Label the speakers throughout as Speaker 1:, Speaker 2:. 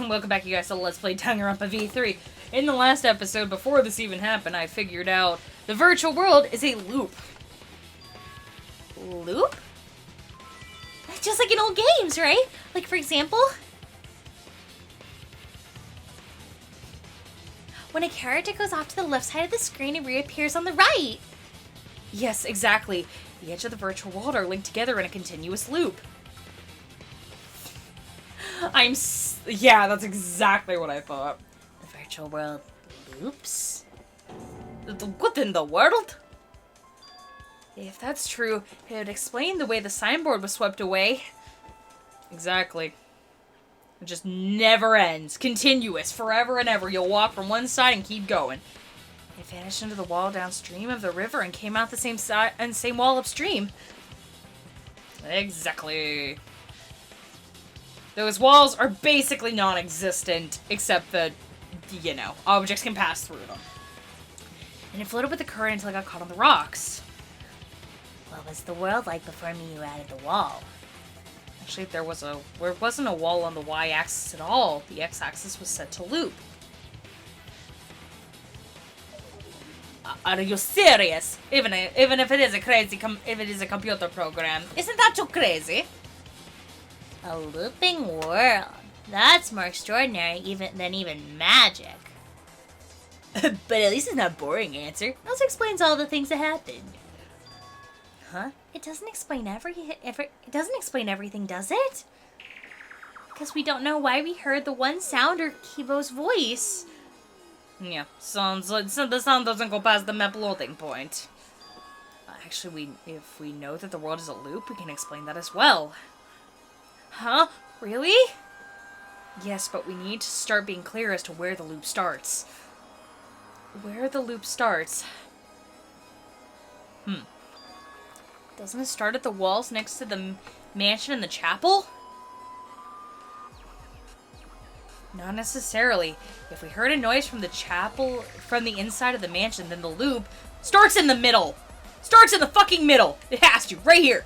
Speaker 1: Welcome back, you guys, to Let's Play Danganronpa V3. In the last episode, before this even happened, I figured out the virtual world is a loop. Loop? Just like in old games, right? Like, for example, when a character goes off to the left side of the screen, it reappears on the right. Yes, exactly. The edge of the virtual world are linked together in a continuous loop. Yeah, that's exactly what I thought. The virtual world loops? What in the world? If that's true, it would explain the way the signboard was swept away. Exactly. It just never ends. Continuous, forever and ever. You'll walk from one side and keep going. It vanished into the wall downstream of the river and came out the same side and same wall upstream. Exactly. Those walls are basically non-existent, except that, you know, objects can pass through them. And it floated with the current until it got caught on the rocks. What was the world like before you added the wall? Actually, there wasn't a wall on the y-axis at all. The x-axis was set to loop. Are you serious? Even if it is a computer program, isn't that too crazy? A looping world. That's more extraordinary than even magic. But at least it's not a boring answer. It also explains all the things that happened. Huh? It doesn't explain it doesn't explain everything, does it? Because we don't know why we heard the one sound or Kibo's voice. Yeah, the sound doesn't go past the map loading point. Actually, if we know that the world is a loop, we can explain that as well. Huh? Really? Yes, but we need to start being clear as to where the loop starts. Where the loop starts? Doesn't it start at the walls next to the mansion and the chapel? Not necessarily. If we heard a noise from the chapel, from the inside of the mansion, then the loop starts in the middle. Starts in the fucking middle. It has to. Right here.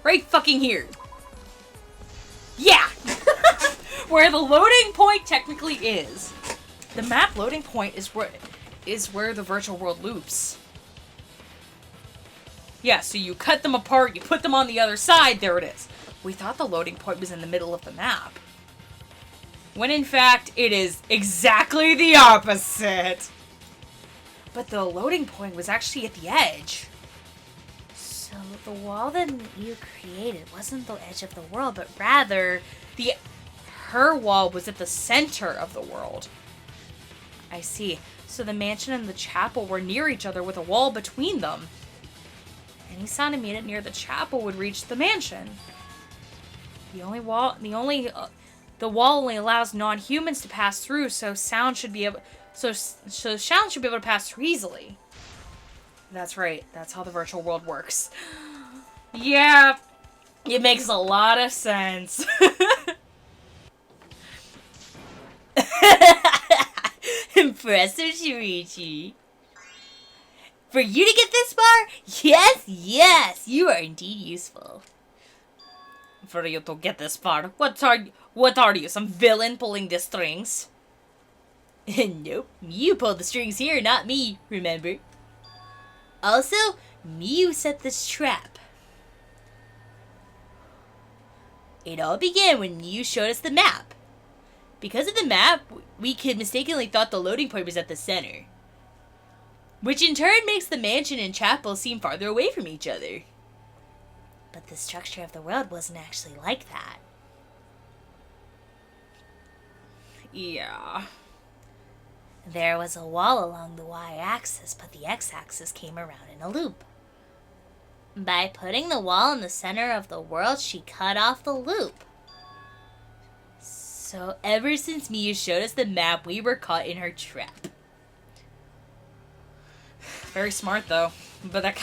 Speaker 1: Right fucking here. Yeah! Where the loading point technically is. The map loading point is where the virtual world loops. Yeah, so you cut them apart, you put them on the other side, there it is. We thought the loading point was in the middle of the map. When in fact, it is exactly the opposite. But the loading point was actually at the edge. So the wall that you created wasn't the edge of the world, but rather her wall was at the center of the world. I see. So the mansion and the chapel were near each other with a wall between them. Any sound emitted near the chapel would reach the mansion. The wall only allows non-humans to pass through, so sound should be able to pass through easily. That's right. That's how the virtual world works. Yeah, it makes a lot of sense. Impressive, Shuichi. For you to get this far? Yes, you are indeed useful. For you to get this far, what are you, some villain pulling the strings? Nope, you pulled the strings here, not me, remember? Also, Miu set this trap. It all began when Miu showed us the map. Because of the map, we could mistakenly thought the loading point was at the center. Which in turn makes the mansion and chapel seem farther away from each other. But the structure of the world wasn't actually like that. Yeah. There was a wall along the y-axis, but the x-axis came around in a loop. By putting the wall in the center of the world, she cut off the loop. So ever since Miu showed us the map, we were caught in her trap. Very smart, though. But that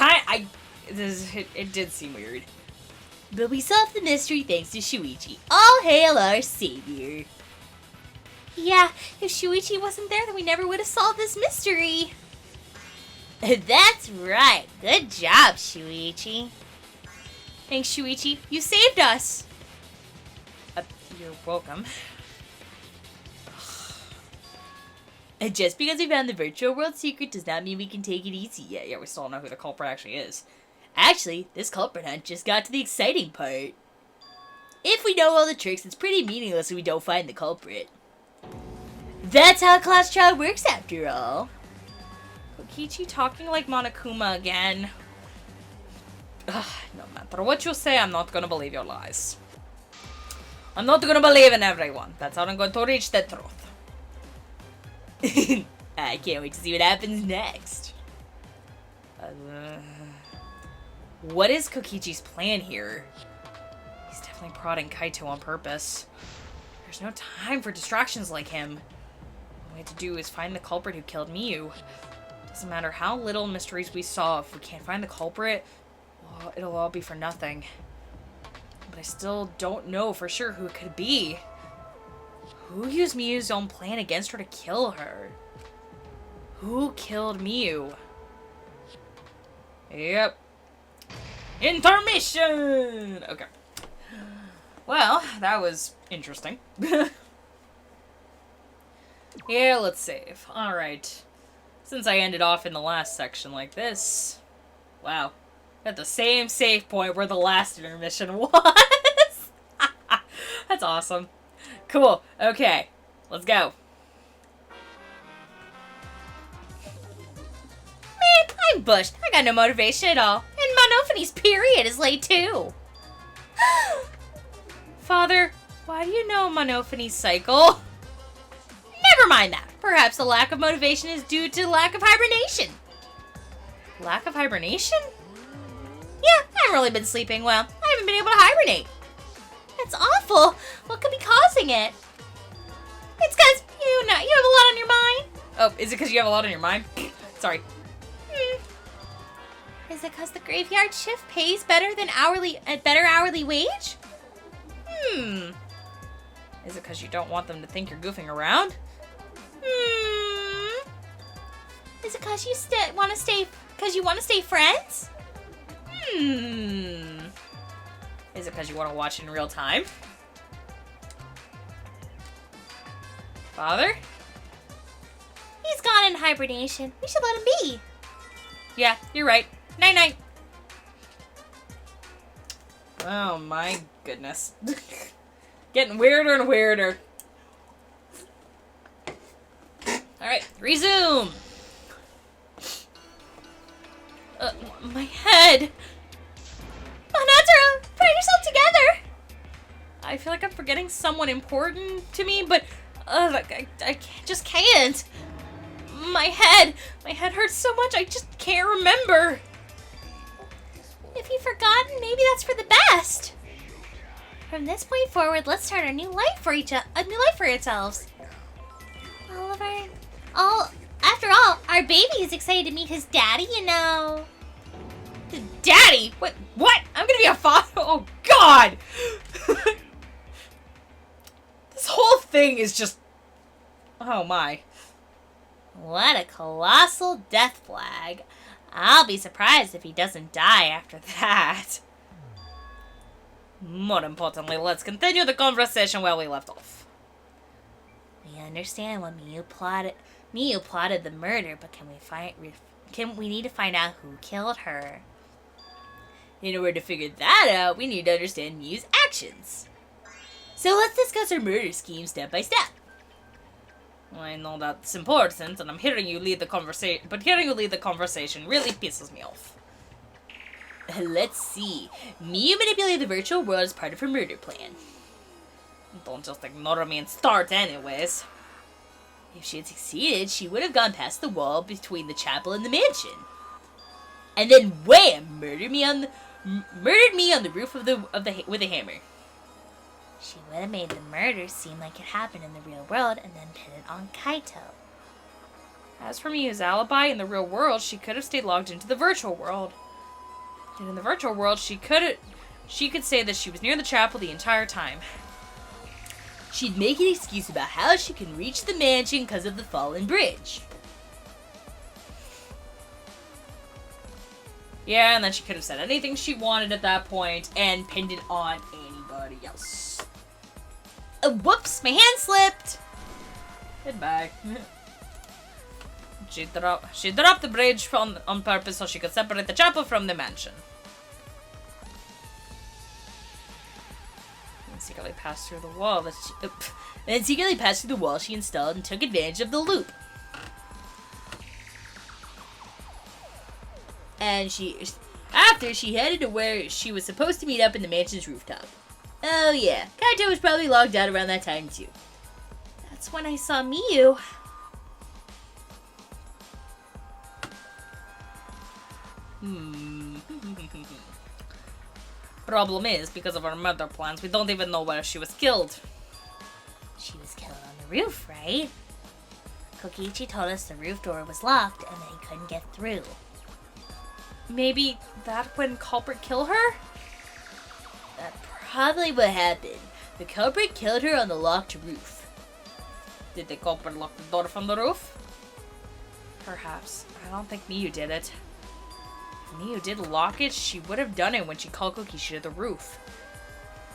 Speaker 1: it did seem weird. But we solved the mystery thanks to Shuichi. All hail our savior. Yeah, if Shuichi wasn't there, then we never would have solved this mystery. That's right. Good job, Shuichi. Thanks, Shuichi. You saved us. You're welcome. And just because we found the virtual world secret does not mean we can take it easy yet. Yeah, we still don't know who the culprit actually is. Actually, this culprit hunt just got to the exciting part. If we know all the tricks, it's pretty meaningless if we don't find the culprit. That's how a class trial works after all. Kokichi talking like Monokuma again. Ugh, no matter what you say, I'm not gonna believe your lies. I'm not gonna believe in everyone. That's how I'm going to reach the truth. I can't wait to see what happens next. What is Kokichi's plan here? He's definitely prodding Kaito on purpose. There's no time for distractions like him. All we have to do is find the culprit who killed Miyu. Doesn't matter how little mysteries we solve, if we can't find the culprit, well, it'll all be for nothing. But I still don't know for sure who it could be. Who used Miyu's own plan against her to kill her? Who killed Miyu? Yep. Intermission! Okay. Well, that was interesting. Yeah, let's save. Alright. Since I ended off in the last section like this... Wow. At the same save point where the last intermission was! That's awesome. Cool. Okay. Let's go. Man, I'm bushed. I got no motivation at all. And Monophanie's period is late too. Father, why do you know Monophanie's cycle? Never mind that. Perhaps the lack of motivation is due to lack of hibernation. Lack of hibernation? Yeah, I haven't really been sleeping well. I haven't been able to hibernate. That's awful. What could be causing it? It's because you have a lot on your mind. Oh, is it because you have a lot on your mind? Sorry. Is it because the graveyard shift pays better than better hourly wage? Is it because you don't want them to think you're goofing around? Is it because you want to stay friends? Is it because you want to watch in real time? Father? He's gone in hibernation. We should let him be. Yeah, you're right. Night-night. Oh my goodness. Getting weirder and weirder. Alright, resume! My head! Hanataro, put yourself together! I feel like I'm forgetting someone important to me, but I just can't. My head hurts so much I just can't remember. If you've forgotten, maybe that's for the best. From this point forward, let's start a new life for ourselves. After all, our baby is excited to meet his daddy, you know. Daddy? What? I'm gonna be a father? Oh, God! This whole thing is just... Oh, my. What a colossal death flag. I'll be surprised if he doesn't die after that. More importantly, let's continue the conversation where we left off. We understand what Miyu plotted the murder, but we need to find out who killed her. In order to figure that out, we need to understand Miyu's actions. So let's discuss her murder scheme step by step. I know that's important, and hearing you lead the conversation really pisses me off. Let's see. Miyu manipulated the virtual world as part of her murder plan. Don't just ignore me and start anyways. If she had succeeded, she would have gone past the wall between the chapel and the mansion. And then wham! Murdered me on the roof with a hammer. She would have made the murder seem like it happened in the real world and then pin it on Kaito. As for Miyu's alibi in the real world, she could have stayed logged into the virtual world. And in the virtual world, she could say that she was near the chapel the entire time. She'd make an excuse about how she can reach the mansion because of the fallen bridge. Yeah, and then she could have said anything she wanted at that point and pinned it on anybody else. Whoops, my hand slipped! Goodbye. She dropped the bridge on purpose so she could separate the chapel from the mansion. And secretly passed through the wall she installed and took advantage of the loop. And after she headed to where she was supposed to meet up in the mansion's rooftop. Oh yeah, Kaito was probably logged out around that time too. That's when I saw Miyu. Problem is, because of our murder plans, we don't even know where she was killed. She was killed on the roof, right? Kokichi told us the roof door was locked and they couldn't get through. Maybe that when culprit killed her? That probably what happened. The culprit killed her on the locked roof. Did the culprit lock the door from the roof? Perhaps. I don't think Miyu did it. If Miyu did lock it, she would have done it when she called Kokichi to the roof.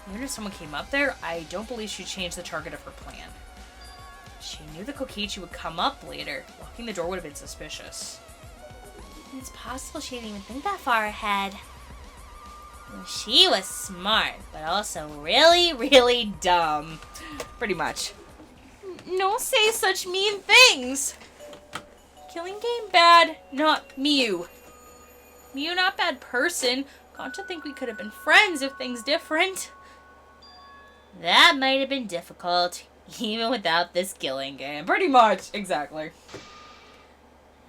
Speaker 1: Even if someone came up there, I don't believe she changed the target of her plan. She knew that Kokichi would come up later. Locking the door would have been suspicious. It's possible she didn't even think that far ahead. She was smart, but also really, really dumb. Pretty much. No say such mean things! Killing game bad, not Miyu. Miyu not bad person. Gonta think we could have been friends if things different. That might have been difficult, even without this killing game. Pretty much, exactly.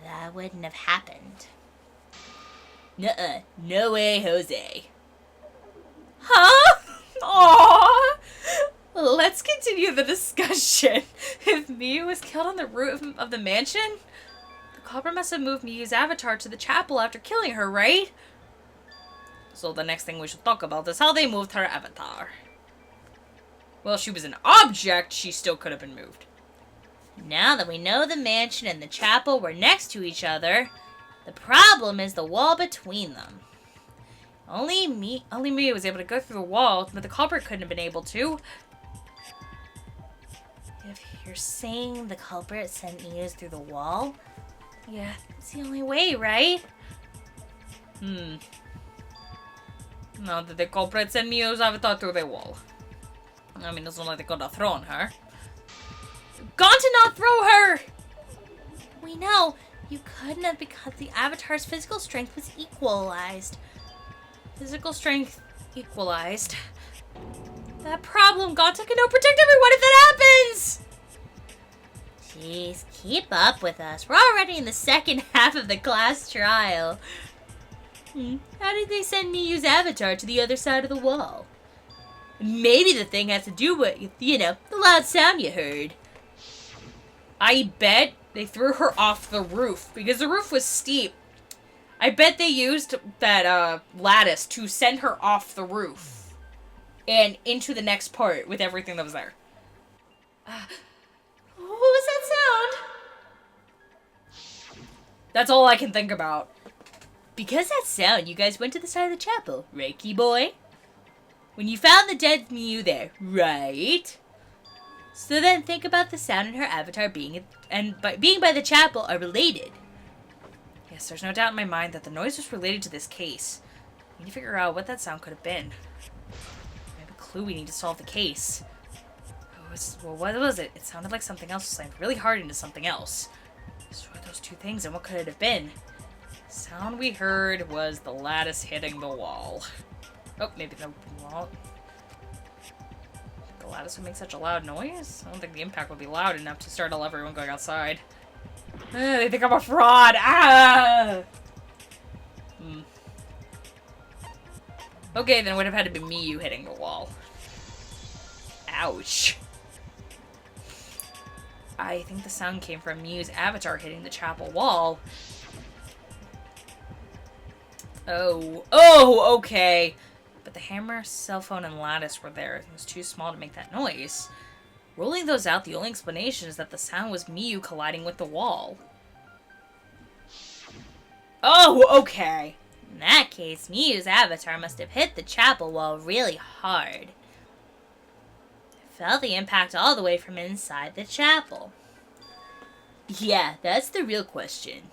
Speaker 1: That wouldn't have happened. Nuh-uh. No way, Jose. Huh? Aww. Let's continue the discussion. If Miyu was killed on the roof of the mansion, the culprit must have moved Miyu's avatar to the chapel after killing her, right? So the next thing we should talk about is how they moved her avatar. Well, she was an object, she still could have been moved. Now that we know the mansion and the chapel were next to each other, the problem is the wall between them. Only Miyu was able to go through the wall, but the culprit couldn't have been able to. If you're saying the culprit sent Miyu's through the wall, yeah, it's the only way, right? No, that the culprit sent Miyu's avatar through the wall. I mean, it's not like they could have thrown her. Gonta not throw her! We know. You couldn't have because the avatar's physical strength was equalized. Physical strength equalized. That problem, Gonta can no protect everyone if that happens! Jeez, keep up with us. We're already in the second half of the class trial. How did they send Miyu's avatar to the other side of the wall? Maybe the thing has to do with, the loud sound you heard. I bet they threw her off the roof because the roof was steep. I bet they used that lattice to send her off the roof and into the next part with everything that was there. What was that sound? That's all I can think about. Because that sound, you guys went to the side of the chapel, right, key boy? When you found the dead Miyu there, right? So then think about the sound and her avatar being by the chapel are related. Yes, there's no doubt in my mind that the noise was related to this case. We need to figure out what that sound could have been. We have a clue we need to solve the case. Well, what was it? It sounded like something else slammed really hard into something else. So what are those two things and what could it have been? The sound we heard was the lattice hitting the wall. Oh, maybe the wall. The lattice would make such a loud noise? I don't think the impact would be loud enough to startle everyone going outside. They think I'm a fraud! Ah! Okay, then it would have had to be Miyu hitting the wall. Ouch. I think the sound came from Miyu's avatar hitting the chapel wall. Oh, okay. But the hammer, cell phone, and lattice were there. It was too small to make that noise. Rolling those out, the only explanation is that the sound was Miyu colliding with the wall. Oh, okay. In that case, Miyu's avatar must have hit the chapel wall really hard. I felt the impact all the way from inside the chapel.
Speaker 2: Yeah, that's the real question.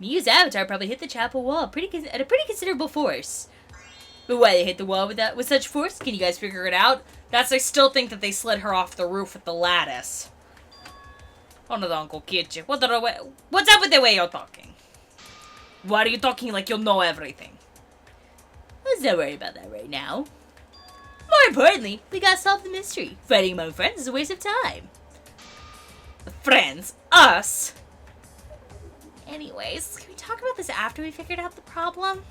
Speaker 2: Miyu's avatar probably hit the chapel wall at a pretty considerable force. But why they hit the wall with such force? Can you guys figure it out?
Speaker 1: I still think that they slid her off the roof with the lattice. Hold on, Kokichi. What's up with the way you're talking? Why are you talking like you'll know everything?
Speaker 2: Let's not worry about that right now. More importantly, we gotta solve the mystery. Fighting among friends is a waste of time.
Speaker 1: Friends? Us? Anyways, can we talk about this after we figured out the problem?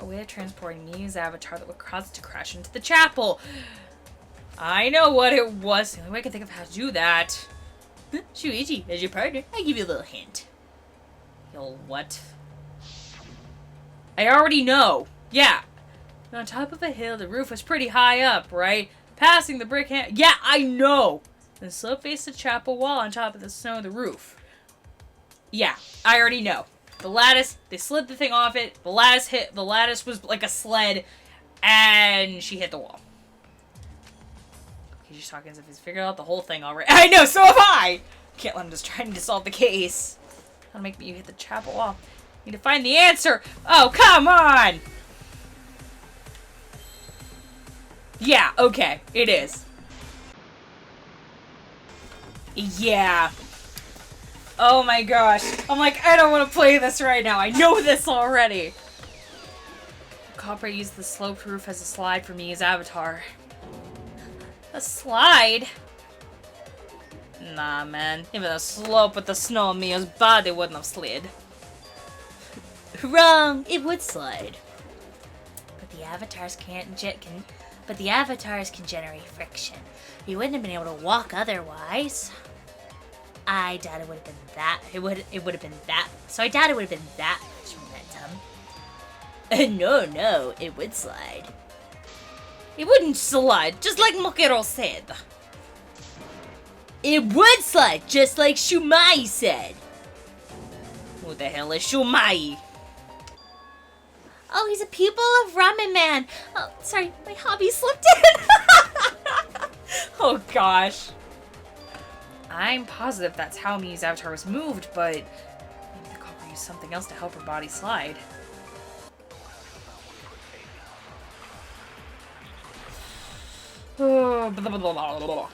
Speaker 1: A way of transporting Miyu's avatar that would cause it to crash into the chapel. I know what it was. The only way I can think of how to do that.
Speaker 2: Shuichi, as your partner, I'll give you a little hint.
Speaker 1: Yo, what? I already know. Yeah. On top of a hill, the roof was pretty high up, right? Passing the brick hand. Yeah, I know. The slope faced the chapel wall on top of the snow of the roof. Yeah, I already know. The lattice, they slid the thing off it. The lattice was like a sled, and she hit the wall. He's just talking as if he's figured out the whole thing already. I know, so have I! Can't let him just trying to solve the case. That'll make me hit the chapel wall. Need to find the answer. Oh, come on! Yeah, okay, it is. Yeah. Oh my gosh. I'm like, I don't want to play this right now. I know this already. The culprit used the sloped roof as a slide for me as avatar. A slide? Nah, man. Even a slope with the snow on Mia's body wouldn't have slid.
Speaker 2: Wrong. It would slide. But the avatars can generate friction. You wouldn't have been able to walk otherwise. I doubt it would have been that. It would have been that. So I doubt it would have been that much momentum. No, it would slide.
Speaker 1: It wouldn't slide, just like Mokero said.
Speaker 2: It would slide, just like Shumai said.
Speaker 1: Who the hell is Shumai?
Speaker 2: Oh, he's a pupil of Ramen Man. Oh, sorry, my hobby slipped in.
Speaker 1: Oh gosh. I'm positive that's how Miu's avatar was moved, but maybe the culprit used something else to help her body slide. Oh, blah, blah, blah, blah, blah.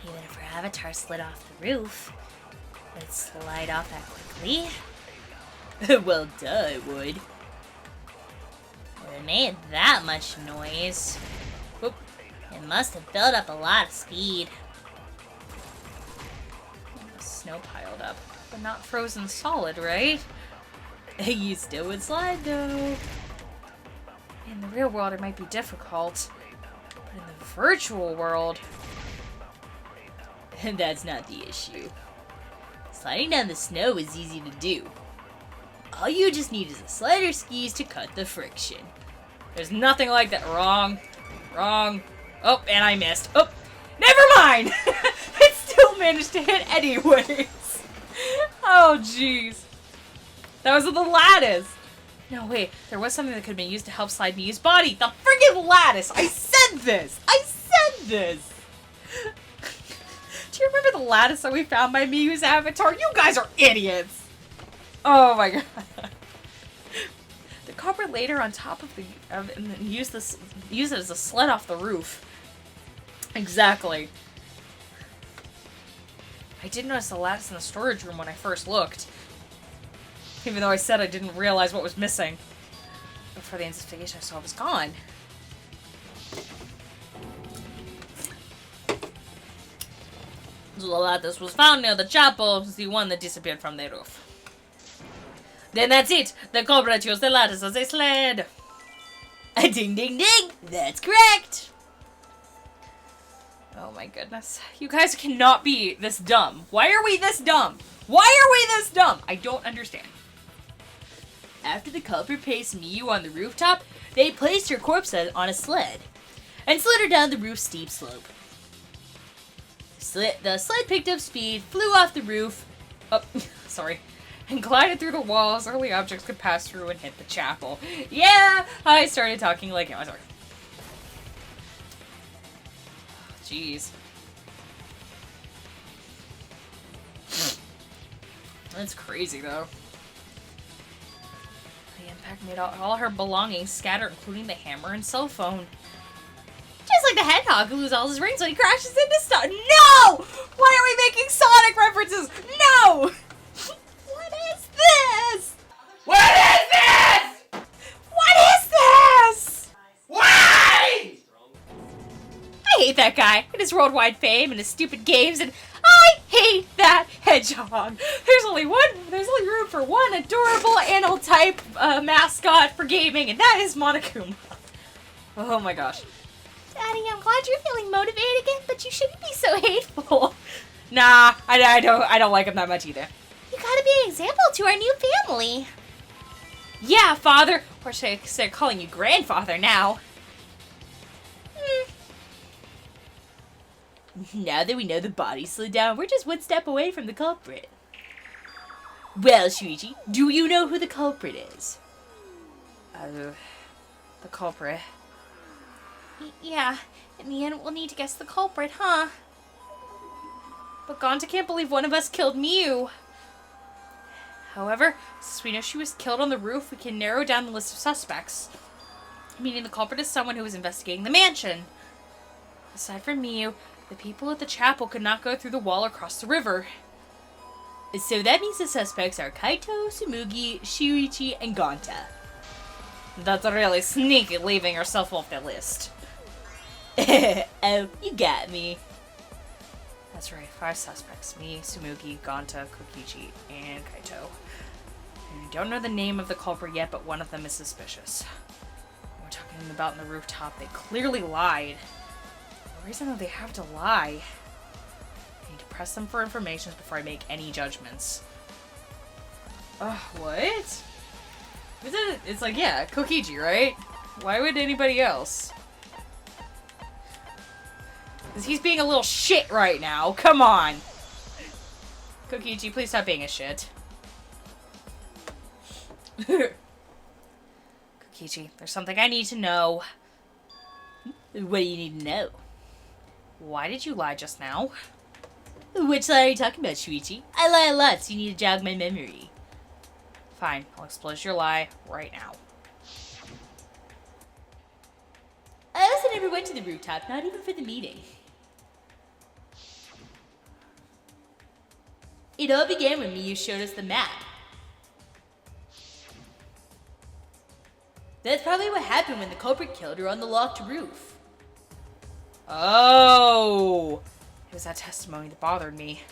Speaker 2: Even if her avatar slid off the roof, would it slide off that quickly? Well, duh, it would. If it made that much noise, it must have built up a lot of speed.
Speaker 1: Snow piled up, but not frozen solid, right?
Speaker 2: You still would slide, though.
Speaker 1: In the real world, it might be difficult, but in the virtual world...
Speaker 2: That's not the issue. Sliding down the snow is easy to do. All you just need is a sled or skis to cut the friction.
Speaker 1: There's nothing like that. Wrong. Wrong. Oh, and I missed. Oh, never mind! It still managed to hit anyways. Oh, jeez. That was with the lattice. No, wait. There was something that could have been used to help slide Miu's body. The friggin' lattice! I said this! I said this! Do you remember the lattice that we found by Miu's avatar? You guys are idiots! Oh my god. The culprit laid her on top of and then used it as a sled off the roof. Exactly. I did notice the lattice in the storage room when I first looked. Even though I said I didn't realize what was missing. Before the investigation, I saw it was gone. The lattice was found near the chapel, the one that disappeared from the roof. Then that's it! The culprit used the lattice as a sled!
Speaker 2: Ding ding ding! That's correct!
Speaker 1: Oh my goodness. You guys cannot be this dumb. Why are we this dumb? Why are we this dumb? I don't understand.
Speaker 2: After the culprit placed Miu on the rooftop, they placed her corpse on a sled and slid her down the roof's steep slope. The sled picked up speed, flew off the roof,
Speaker 1: sorry, and glided through the walls early objects could pass through and hit the chapel. Yeah, I started talking like it was. Jeez. That's crazy, though. The impact made all her belongings scatter, including the hammer and cell phone. Just like the hedgehog who loses all his rings when he crashes into stuff. No! Why are we making Sonic references? No! What is this?
Speaker 3: What is this?
Speaker 1: What is this?
Speaker 3: Why?
Speaker 1: I hate that guy and his worldwide fame and his stupid games, and I hate that hedgehog. There's only room for one adorable animal type mascot for gaming, and that is Monokuma. Oh my gosh.
Speaker 2: Daddy, I'm glad you're feeling motivated again, but you shouldn't be so hateful.
Speaker 1: Nah, I don't like him that much either.
Speaker 2: You gotta be an example to our new family.
Speaker 1: Yeah, father, or should I start calling you grandfather now? Now that we know the body slid down, we're just one step away from the culprit. Well, Shuichi, do you know who the culprit is? The culprit.
Speaker 2: Yeah, in the end, we'll need to guess the culprit, huh?
Speaker 1: But Gonta can't believe one of us killed Miu. However, since we know she was killed on the roof, we can narrow down the list of suspects. Meaning the culprit is someone who was investigating the mansion. Aside from Miu, the people at the chapel could not go through the wall or cross the river. So that means the suspects are Kaito, Tsumugi, Shuichi, and Gonta. That's really sneaky, leaving herself off the list. Oh, you got me. That's right, 5 suspects. Me, Tsumugi, Gonta, Kokichi, and Kaito. And we don't know the name of the culprit yet, but one of them is suspicious. We're talking about in the rooftop. They clearly lied. The reason that they have to lie. I need to press them for information before I make any judgments. What? It's like, yeah, Kokichi, right? Why would anybody else? Because he's being a little shit right now. Come on. Kokichi, please stop being a shit. Kokichi, there's something I need to know. What do you need to know? Why did you lie just now? Which lie are you talking about, Shuichi? I lie a lot, so you need to jog my memory. Fine, I'll expose your lie right now. I also never went to the rooftop, not even for the meeting. It all began when Miyu showed us the map. That's probably what happened when the culprit killed her on the locked roof. Oh! It was that testimony that bothered me.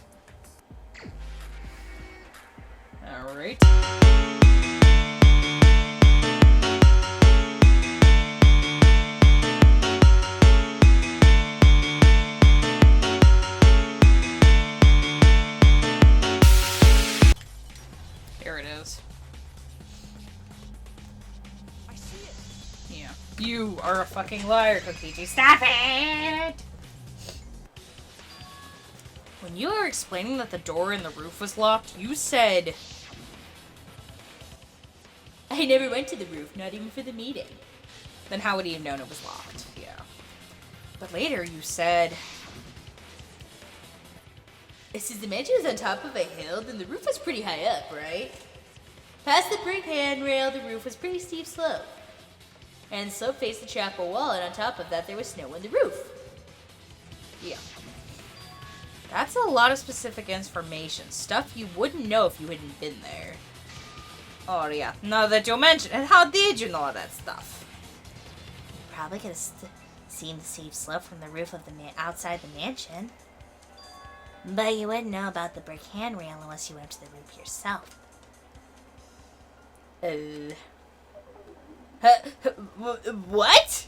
Speaker 1: Alright. Here it is.
Speaker 3: I see it.
Speaker 1: Yeah. You are a fucking liar, Kokichi. Stop it! When you were explaining that the door in the roof was locked, you said... I never went to the roof, not even for the meeting. Then how would he have known it was locked? Yeah. But later you said... Since the mansion is on top of a hill, then the roof was pretty high up, right? Past the brick handrail, the roof was pretty steep slope. And the slope faced the chapel wall, and on top of that there was snow on the roof. Yeah. That's a lot of specific information. Stuff you wouldn't know if you hadn't been there. Oh yeah, now that you mention it, how did you know all that stuff?
Speaker 2: You probably could have seen the steep slope from the roof of the outside the mansion. But you wouldn't know about the brick handrail unless you went to the roof yourself.
Speaker 1: What?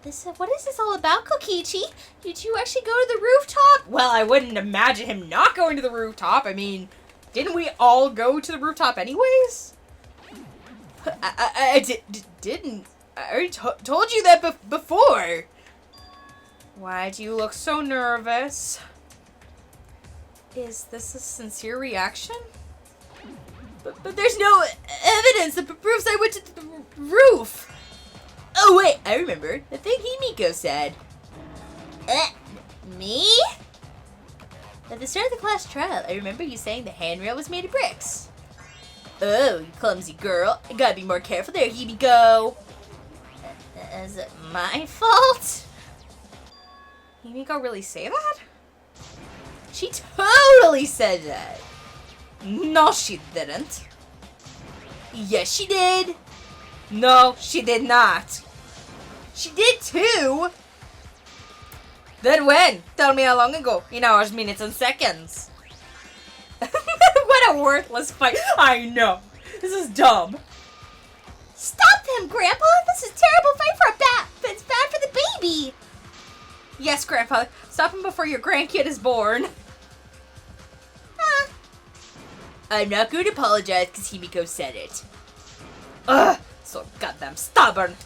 Speaker 2: What is this all about, Kokichi? Did you actually go to the rooftop?
Speaker 1: Well, I wouldn't imagine him not going to the rooftop. I mean, didn't we all go to the rooftop anyways? I didn't. I already told you that before. Why do you look so nervous? Is this a sincere reaction? But there's no evidence that proves I went to the roof. Oh wait, I remember. The thing Himiko said.
Speaker 2: Me? At the start of the class trial, I remember you saying the handrail was made of bricks. Oh, you clumsy girl. I gotta be more careful there, Himiko. Is it my fault?
Speaker 1: Himiko really say that?
Speaker 2: She totally said that.
Speaker 1: No, she didn't.
Speaker 2: Yes, she did.
Speaker 1: No, she did not.
Speaker 2: She did too.
Speaker 1: Then when? Tell me how long ago. In hours, minutes, and seconds.
Speaker 2: What a worthless fight.
Speaker 1: I know. This is dumb.
Speaker 2: Stop them, Grandpa. This is a terrible fight for a bat. It's bad for the baby.
Speaker 1: Yes, Grandpa. Stop him before your grandkid is born.
Speaker 2: I'm not going to apologize because Himiko said it.
Speaker 1: Ugh, so goddamn stubborn.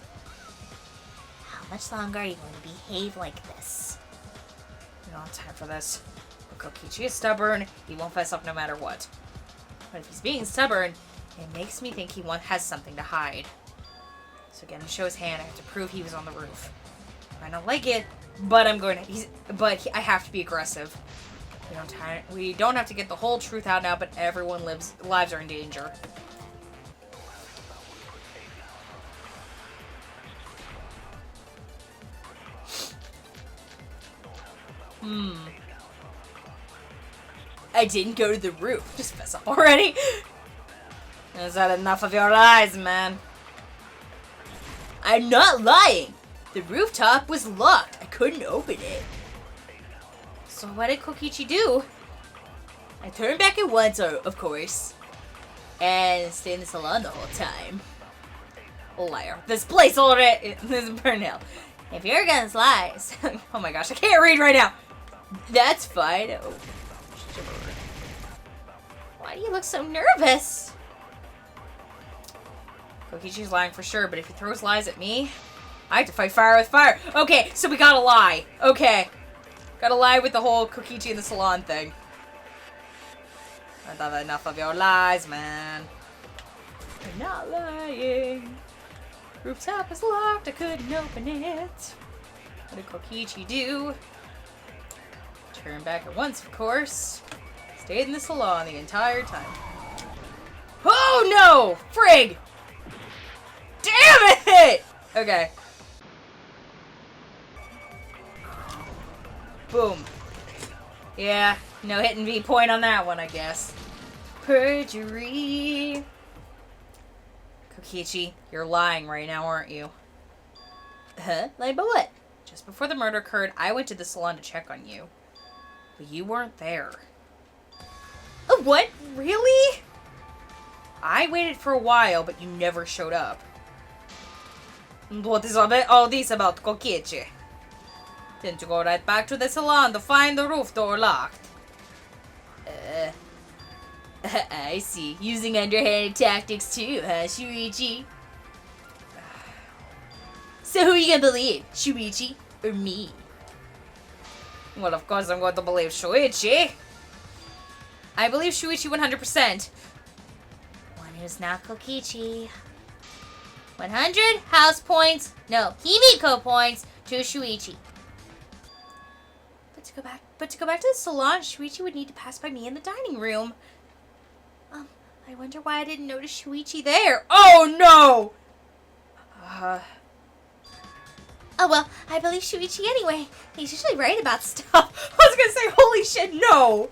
Speaker 2: How much longer are you going to behave like this?
Speaker 1: We don't have time for this. But Kokichi is stubborn. He won't fess up no matter what. But if he's being stubborn, it makes me think he has something to hide. So again, to show his hand, I have to prove he was on the roof. I don't like it, but I'm going to. I have to be aggressive. We don't have to get the whole truth out now, but everyone's lives are in danger.
Speaker 2: I didn't go to the roof.
Speaker 1: Just fess up already. Is that enough of your lies, man?
Speaker 2: I'm not lying. The rooftop was locked. I couldn't open it.
Speaker 1: So what did Kokichi do?
Speaker 2: I turned back at once, of course. And stayed in the salon the whole time.
Speaker 1: Liar. This place already is burned hell.
Speaker 2: If you're gonna lies.
Speaker 1: Oh my gosh, I can't read right now.
Speaker 2: That's fine. Oh. Why do you look so nervous?
Speaker 1: Kokichi's lying for sure, but if he throws lies at me, I have to fight fire with fire. Okay, so we gotta lie. Okay. Gotta lie with the whole Kokichi in the salon thing. I've done enough of your lies, man. You're not lying. Rooftop is locked, I couldn't open it. What did Kokichi do? Turn back at once, of course. Stayed in the salon the entire time. Oh no! Frig! Damn it! Okay. Boom. Yeah, no hitting V point on that one, I guess. Perjury. Kokichi, you're lying right now, aren't you?
Speaker 2: Huh? Lying about what?
Speaker 1: Just before the murder occurred, I went to the salon to check on you. But you weren't there.
Speaker 2: What? Really?
Speaker 1: I waited for a while, but you never showed up. What is all this about Kokichi? Didn't you go right back to the salon to find the roof door locked?
Speaker 2: I see. Using underhanded tactics too, huh, Shuichi? So who are you gonna believe? Shuichi or me?
Speaker 1: Well, of course I'm going to believe Shuichi. I believe Shuichi 100%.
Speaker 2: One who's not Kokichi. 100 house points. No, Himiko points to Shuichi.
Speaker 1: But to go back to the salon, Shuichi would need to pass by me in the dining room. I wonder why I didn't notice Shuichi there. Oh no!
Speaker 2: Oh well, I believe Shuichi anyway. He's usually right about stuff.
Speaker 1: I was gonna say, holy shit, no!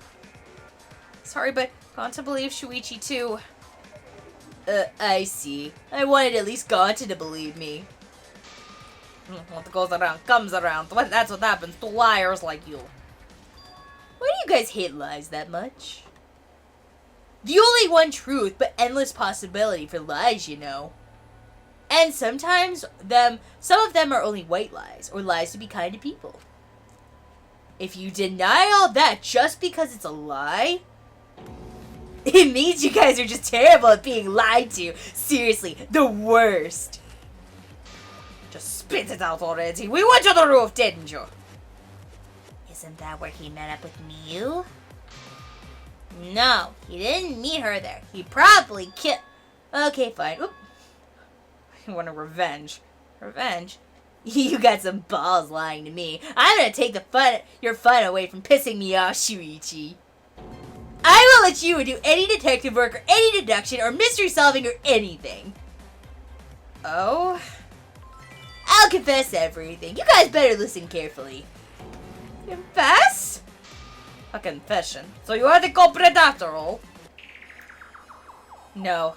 Speaker 1: Sorry, but Gonta believes Shuichi too.
Speaker 2: I see. I wanted at least Gonta to believe me.
Speaker 1: What goes around comes around. That's what happens to liars like you.
Speaker 2: Why do you guys hate lies that much? The only one truth, but endless possibility for lies, you know. And sometimes some of them are only white lies, or lies to be kind to people. If you deny all that just because it's a lie, it means you guys are just terrible at being lied to. Seriously, the worst.
Speaker 1: Just spit it out already. We went to the roof, didn't you?
Speaker 2: Isn't that where he met up with Miyu? No, he didn't meet her there. He probably killed... Okay, fine. Oop.
Speaker 1: You want a revenge. Revenge?
Speaker 2: You got some balls lying to me. I'm gonna take your fun away from pissing me off, Shuichi. I will let you do any detective work or any deduction or mystery solving or anything.
Speaker 1: Oh?
Speaker 2: I'll confess everything. You guys better listen carefully.
Speaker 1: Confess? A confession. So you are the culprit after all? No.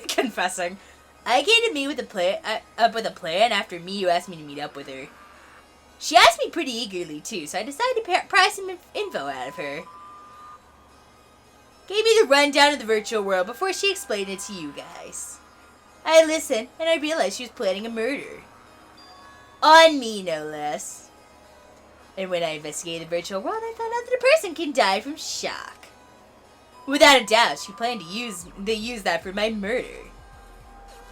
Speaker 1: Confessing.
Speaker 2: I came to meet with a plan after you asked me to meet up with her. She asked me pretty eagerly too, so I decided to pry some info out of her. Gave me the rundown of the virtual world before she explained it to you guys. I listened, and I realized she was planning a murder. On me, no less. And when I investigated the virtual world, I found out that a person can die from shock. Without a doubt, she planned to use that for my murder.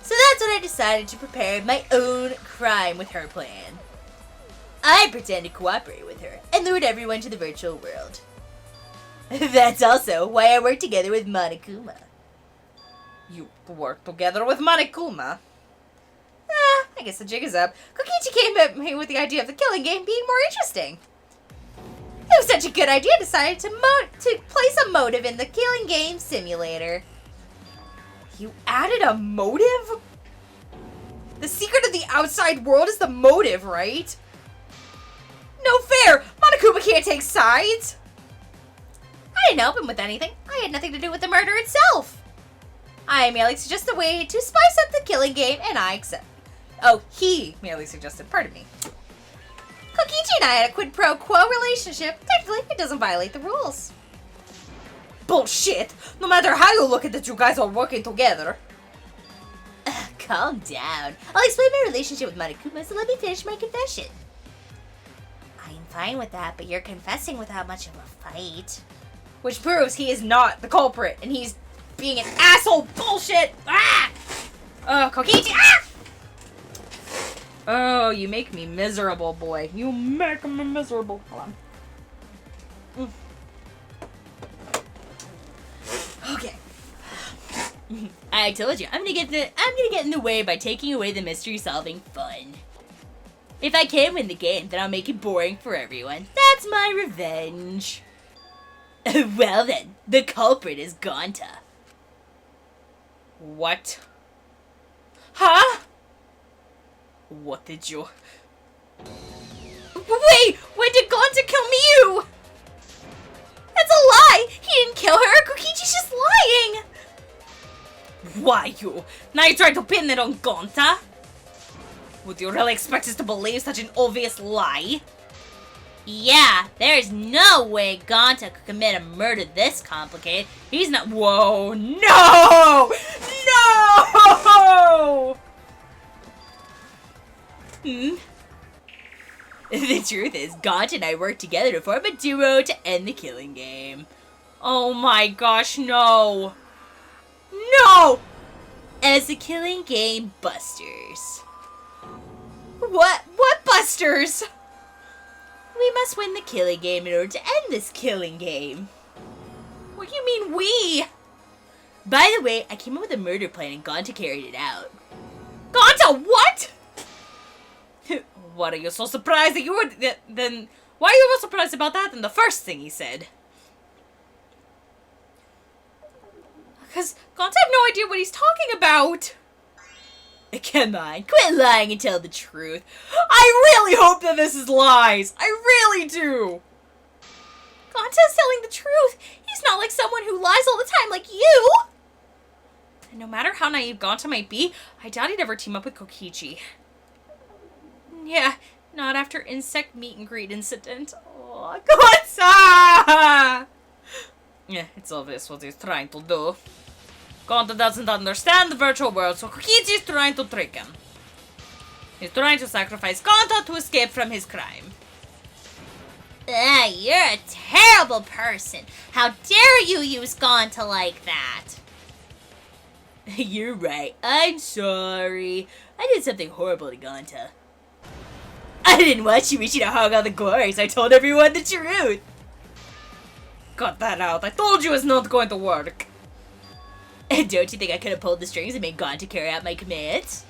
Speaker 2: So that's when I decided to prepare my own crime with her plan. I pretended to cooperate with her and lured everyone to the virtual world. That's also why I worked together with Monokuma.
Speaker 1: You work together with Monokuma? I guess the jig is up. Kokichi came at me with the idea of the killing game being more interesting. It was such a good idea, I decided to place a motive in the killing game simulator. You added a motive? The secret of the outside world is the motive, right? No fair! Monokuma can't take sides! I didn't help him with anything. I had nothing to do with the murder itself. I merely suggested a way to spice up the killing game, and I accept. Oh, he merely suggested, pardon me. Kokichi and I had a quid pro quo relationship. Technically, it doesn't violate the rules. Bullshit! No matter how you look at it, you guys are working together.
Speaker 2: Calm down. I'll explain my relationship with Monokuma, so let me finish my confession. I'm fine with that, but you're confessing without much of a fight.
Speaker 1: Which proves he is not the culprit, and he's being an asshole. Bullshit! Ah! Kokichi! Ah! Oh, you make me miserable, boy. You make me miserable. Hold on. Okay.
Speaker 2: I told you, I'm gonna get in the way by taking away the mystery solving fun. If I can't win the game, then I'll make it boring for everyone. That's my revenge. Well then, the culprit is Gonta.
Speaker 1: What? Huh? What did you...
Speaker 2: Wait! When did Gonta kill you? That's a lie! He didn't kill her! Kokichi's just lying!
Speaker 1: Why you? Now you're trying to pin it on Gonta? Would you really expect us to believe such an obvious lie?
Speaker 2: Yeah, there's no way Gonta could commit a murder this complicated. He's not-
Speaker 1: Whoa, no! No!
Speaker 2: The truth is, Gonta and I worked together to form a duo to end the killing game.
Speaker 1: Oh my gosh, no! No!
Speaker 2: As the killing game busters.
Speaker 1: What busters?
Speaker 2: We must win the killing game in order to end this killing game.
Speaker 1: What do you mean we?
Speaker 2: By the way, I came up with a murder plan and Gonta carried it out.
Speaker 1: Gonta, what? What, are you so surprised that you were... Then, why are you more surprised about that than the first thing he said? Because Gonta have no idea what he's talking about.
Speaker 2: Come on, quit lying and tell the truth.
Speaker 1: I really hope that this is lies. I really do. Gonta's telling the truth. He's not like someone who lies all the time like you. And no matter how naive Gonta might be, I doubt he'd ever team up with Kokichi. Yeah, not after insect meet and greet incident. Oh, Gonta! Yeah, it's obvious what he's trying to do. Gonta doesn't understand the virtual world, so Kokichi is trying to trick him. He's trying to sacrifice Gonta to escape from his crime.
Speaker 2: You're a terrible person. How dare you use Gonta like that? You're right. I'm sorry. I did something horrible to Gonta. I didn't want you reaching to hog all the glory, so I told everyone the truth.
Speaker 1: Cut that out. I told you it's not going to work.
Speaker 2: And don't you think I could have pulled the strings and made Gonta carry out my commands?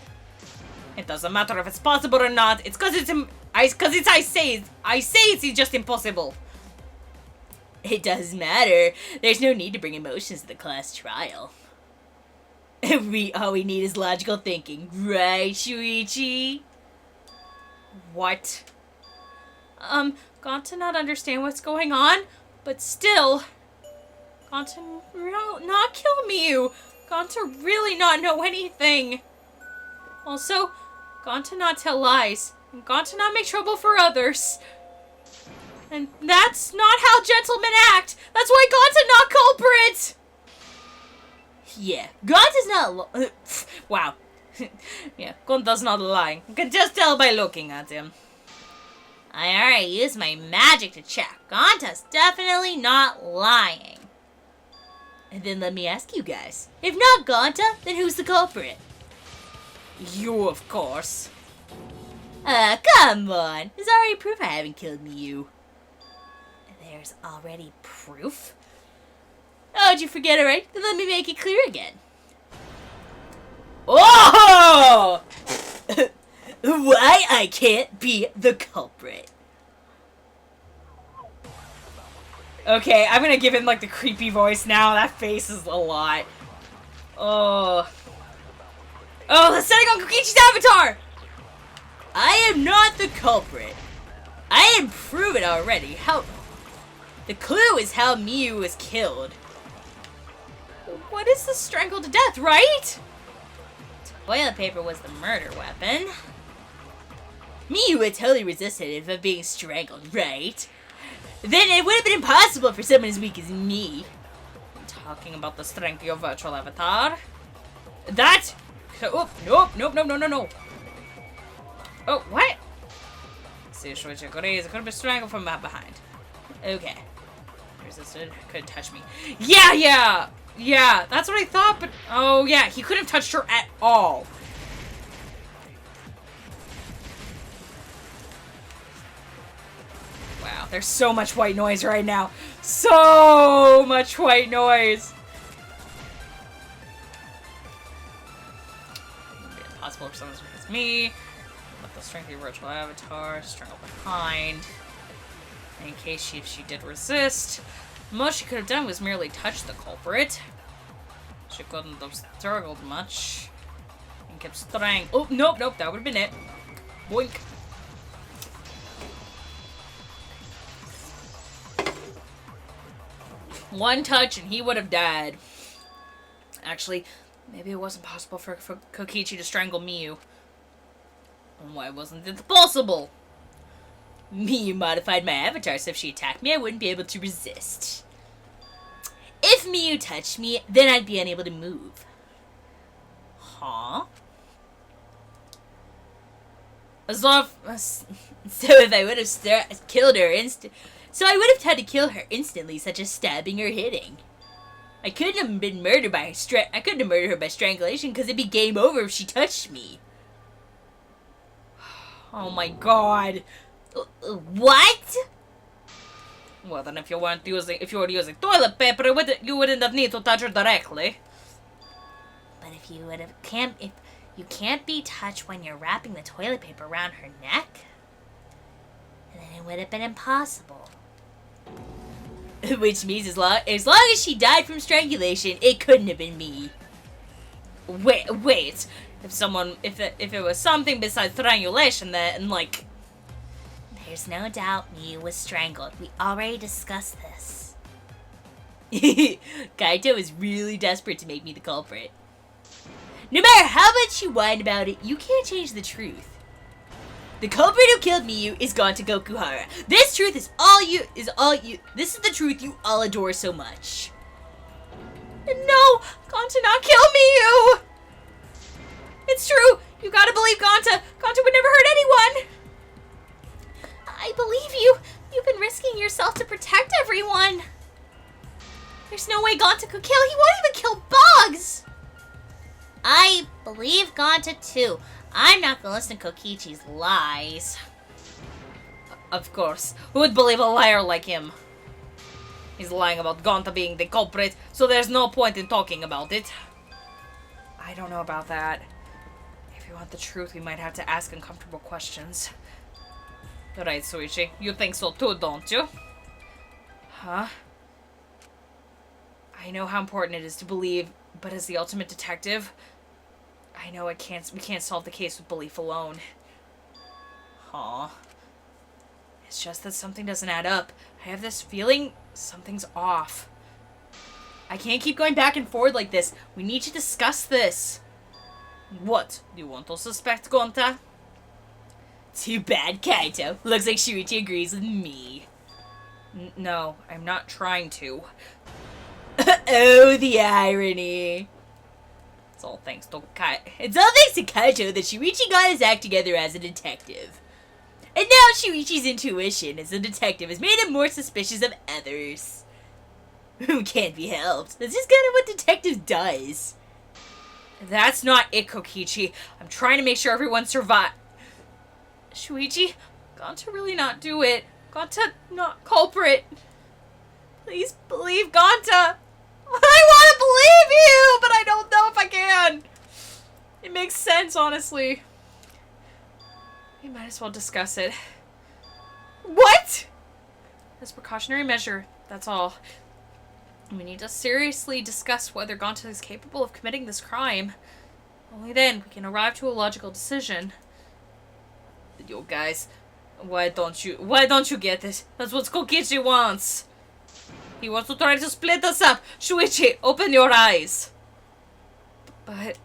Speaker 1: It doesn't matter if it's possible or not. It's cause I say it's just impossible.
Speaker 2: It does matter. There's no need to bring emotions to the class trial. All we need is logical thinking, right, Shuichi?
Speaker 1: What? Gonta not understand what's going on, but still, Gonta not kill Miyu. Gonta really not know anything. Also, Gonta not tell lies, and Gonta not make trouble for others. And that's not how gentlemen act. That's why Gonta not culprit.
Speaker 2: Yeah, Gonta's not
Speaker 1: wow. Yeah, Gonta's not lying. You can just tell by looking at him.
Speaker 2: I already used my magic to check. Gonta's definitely not lying. And then let me ask you guys. If not Gonta, then who's the culprit?
Speaker 1: You, of course.
Speaker 2: Come on. There's already proof I haven't killed Miyu. There's already proof? Oh, did you forget already? Then let me make it clear again.
Speaker 1: Oh!
Speaker 2: Why I can't be the culprit.
Speaker 1: Okay, I'm gonna give him like the creepy voice now. That face is a lot. Oh. Oh, the setting on Kokichi's avatar!
Speaker 2: I am not the culprit. I am proven already. The clue is how Miyu was killed.
Speaker 1: What is the strangled to death, right?
Speaker 2: Toilet paper was the murder weapon. Miyu would totally resisted it of being strangled, right? Then it would have been impossible for someone as weak as me.
Speaker 1: I'm talking about the strength of your virtual avatar. That? Oh, no. Oh, what? See, Shuichi agrees. It could have been strangled from behind.
Speaker 2: Okay.
Speaker 1: Resisted. Couldn't touch me. Yeah, that's what I thought, but... Oh, yeah, he couldn't have touched her at all. Wow, there's so much white noise right now. So much white noise. It would be impossible for someone as weak as me. Let the strength of your virtual avatar strangle behind. In case if she did resist. Most she could have done was merely touch the culprit. She couldn't have struggled much. And kept strangling. Oh, nope, that would have been it. Boink. One touch and he would have died. Actually, maybe it wasn't possible for Kokichi to strangle Miyu. And why wasn't it possible?
Speaker 2: Miyu modified my avatar so if she attacked me, I wouldn't be able to resist. If Miyu touched me, then I'd be unable to move.
Speaker 1: Huh?
Speaker 2: So if I would have killed her so I would have had to kill her instantly, such as stabbing or hitting. I couldn't have been murdered by I couldn't have murdered her by strangulation because it'd be game over if she touched me.
Speaker 1: Oh my god.
Speaker 2: What?
Speaker 1: Well, then if you were using toilet paper, you wouldn't have need to touch her directly.
Speaker 2: But if you can't be touched when you're wrapping the toilet paper around her neck, then it would have been impossible. Which means as long as she died from strangulation, it couldn't have been me.
Speaker 1: Wait. If it was something besides strangulation, then like.
Speaker 2: There's no doubt Miyu was strangled. We already discussed this. Kaito is really desperate to make me the culprit. No matter how much you whine about it, you can't change the truth. The culprit who killed Miyu is Gonta Gokuhara. This truth is this is the truth you all adore so much.
Speaker 1: No! Gonta not kill Miyu! It's true! You gotta believe Gonta! Gonta would never hurt anyone!
Speaker 2: I believe you! You've been risking yourself to protect everyone!
Speaker 1: There's no way Gonta could kill! He won't even kill bugs!
Speaker 2: I believe Gonta too. I'm not gonna listen to Kokichi's lies.
Speaker 1: Of course. Who would believe a liar like him? He's lying about Gonta being the culprit, so there's no point in talking about it. I don't know about that. If we want the truth, we might have to ask uncomfortable questions. Right, Suichi. You think so too, don't you? Huh? I know how important it is to believe, but as the ultimate detective, I know we can't solve the case with belief alone. Huh. It's just that something doesn't add up. I have this feeling something's off. I can't keep going back and forth like this. We need to discuss this. What? Do you want to suspect Gonta? Too bad, Kaito. Looks like Shuichi agrees with me. No, I'm not trying to. Oh, the irony. It's all thanks to Kaito that Shuichi got his act together as a detective. And now Shuichi's intuition as a detective has made him more suspicious of others. Can't be helped. That's just kind of what detectives does. That's not it, Kokichi. I'm trying to make sure everyone survives. Shuichi, Gonta really not do it. Gonta not culprit. Please believe Gonta. I want to believe you, but I don't know if I can. It makes sense, honestly. We might as well discuss it. What? As a precautionary measure, that's all. We need to seriously discuss whether Gonta is capable of committing this crime. Only then we can arrive to a logical decision. Yo, guys, why don't you get it? That's what Kokichi wants. He wants to try to split us up. Shuichi, open your eyes. But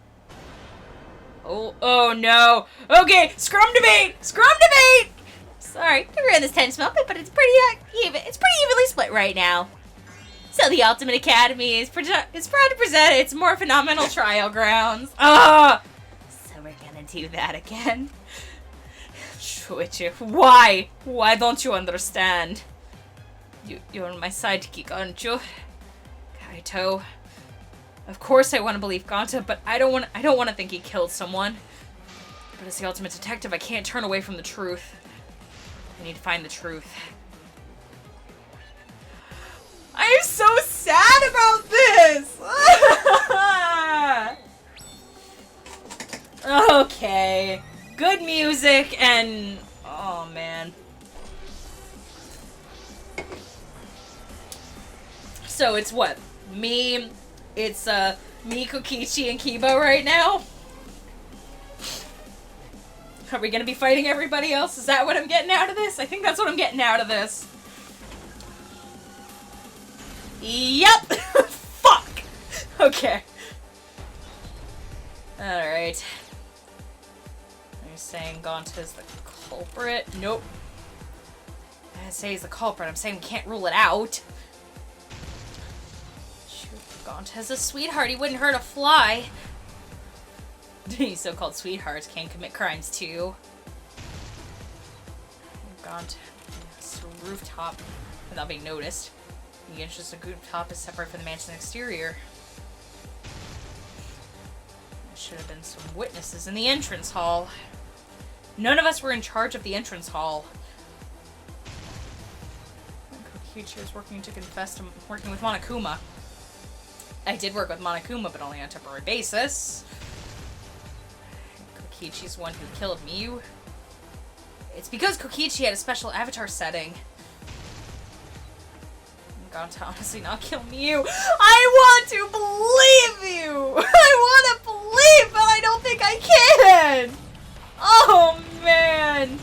Speaker 1: oh no. Okay, scrum debate. Scrum debate. Sorry, I ran this tense moment, but it's pretty even. It's pretty evenly split right now. So the Ultimate Academy is proud to present its more phenomenal trial grounds. Ah! So we're gonna do that again. Shuichi, why? Why don't you understand? You're on my sidekick, aren't you? Kaito. Of course I want to believe Gonta, but I don't want to think he killed someone. But as the ultimate detective, I can't turn away from the truth. I need to find the truth. I am so sad about this! Okay. Good music and... oh, man. So it's what? Me, Kokichi, and Kiba right now? Are we gonna be fighting everybody else? Is that what I'm getting out of this? I think that's what I'm getting out of this. Yep! Fuck! Okay. Alright. You're saying Gonta's the culprit? Nope. I didn't say he's the culprit. I'm saying we can't rule it out. Shoot, Gonta's a sweetheart. He wouldn't hurt a fly. These so-called sweethearts can commit crimes too. Gonta. It's a rooftop without being noticed. The entrance to the rooftop is separate from the mansion's exterior. There should have been some witnesses in the entrance hall. None of us were in charge of the entrance hall. Kokichi was working to confess to working with Monokuma. I did work with Monokuma, but only on a temporary basis. Kokichi's the one who killed me. It's because Kokichi had a special avatar setting. Gonta honestly not kill me. I want to believe you! I want to believe, but I don't think I can! Oh, man!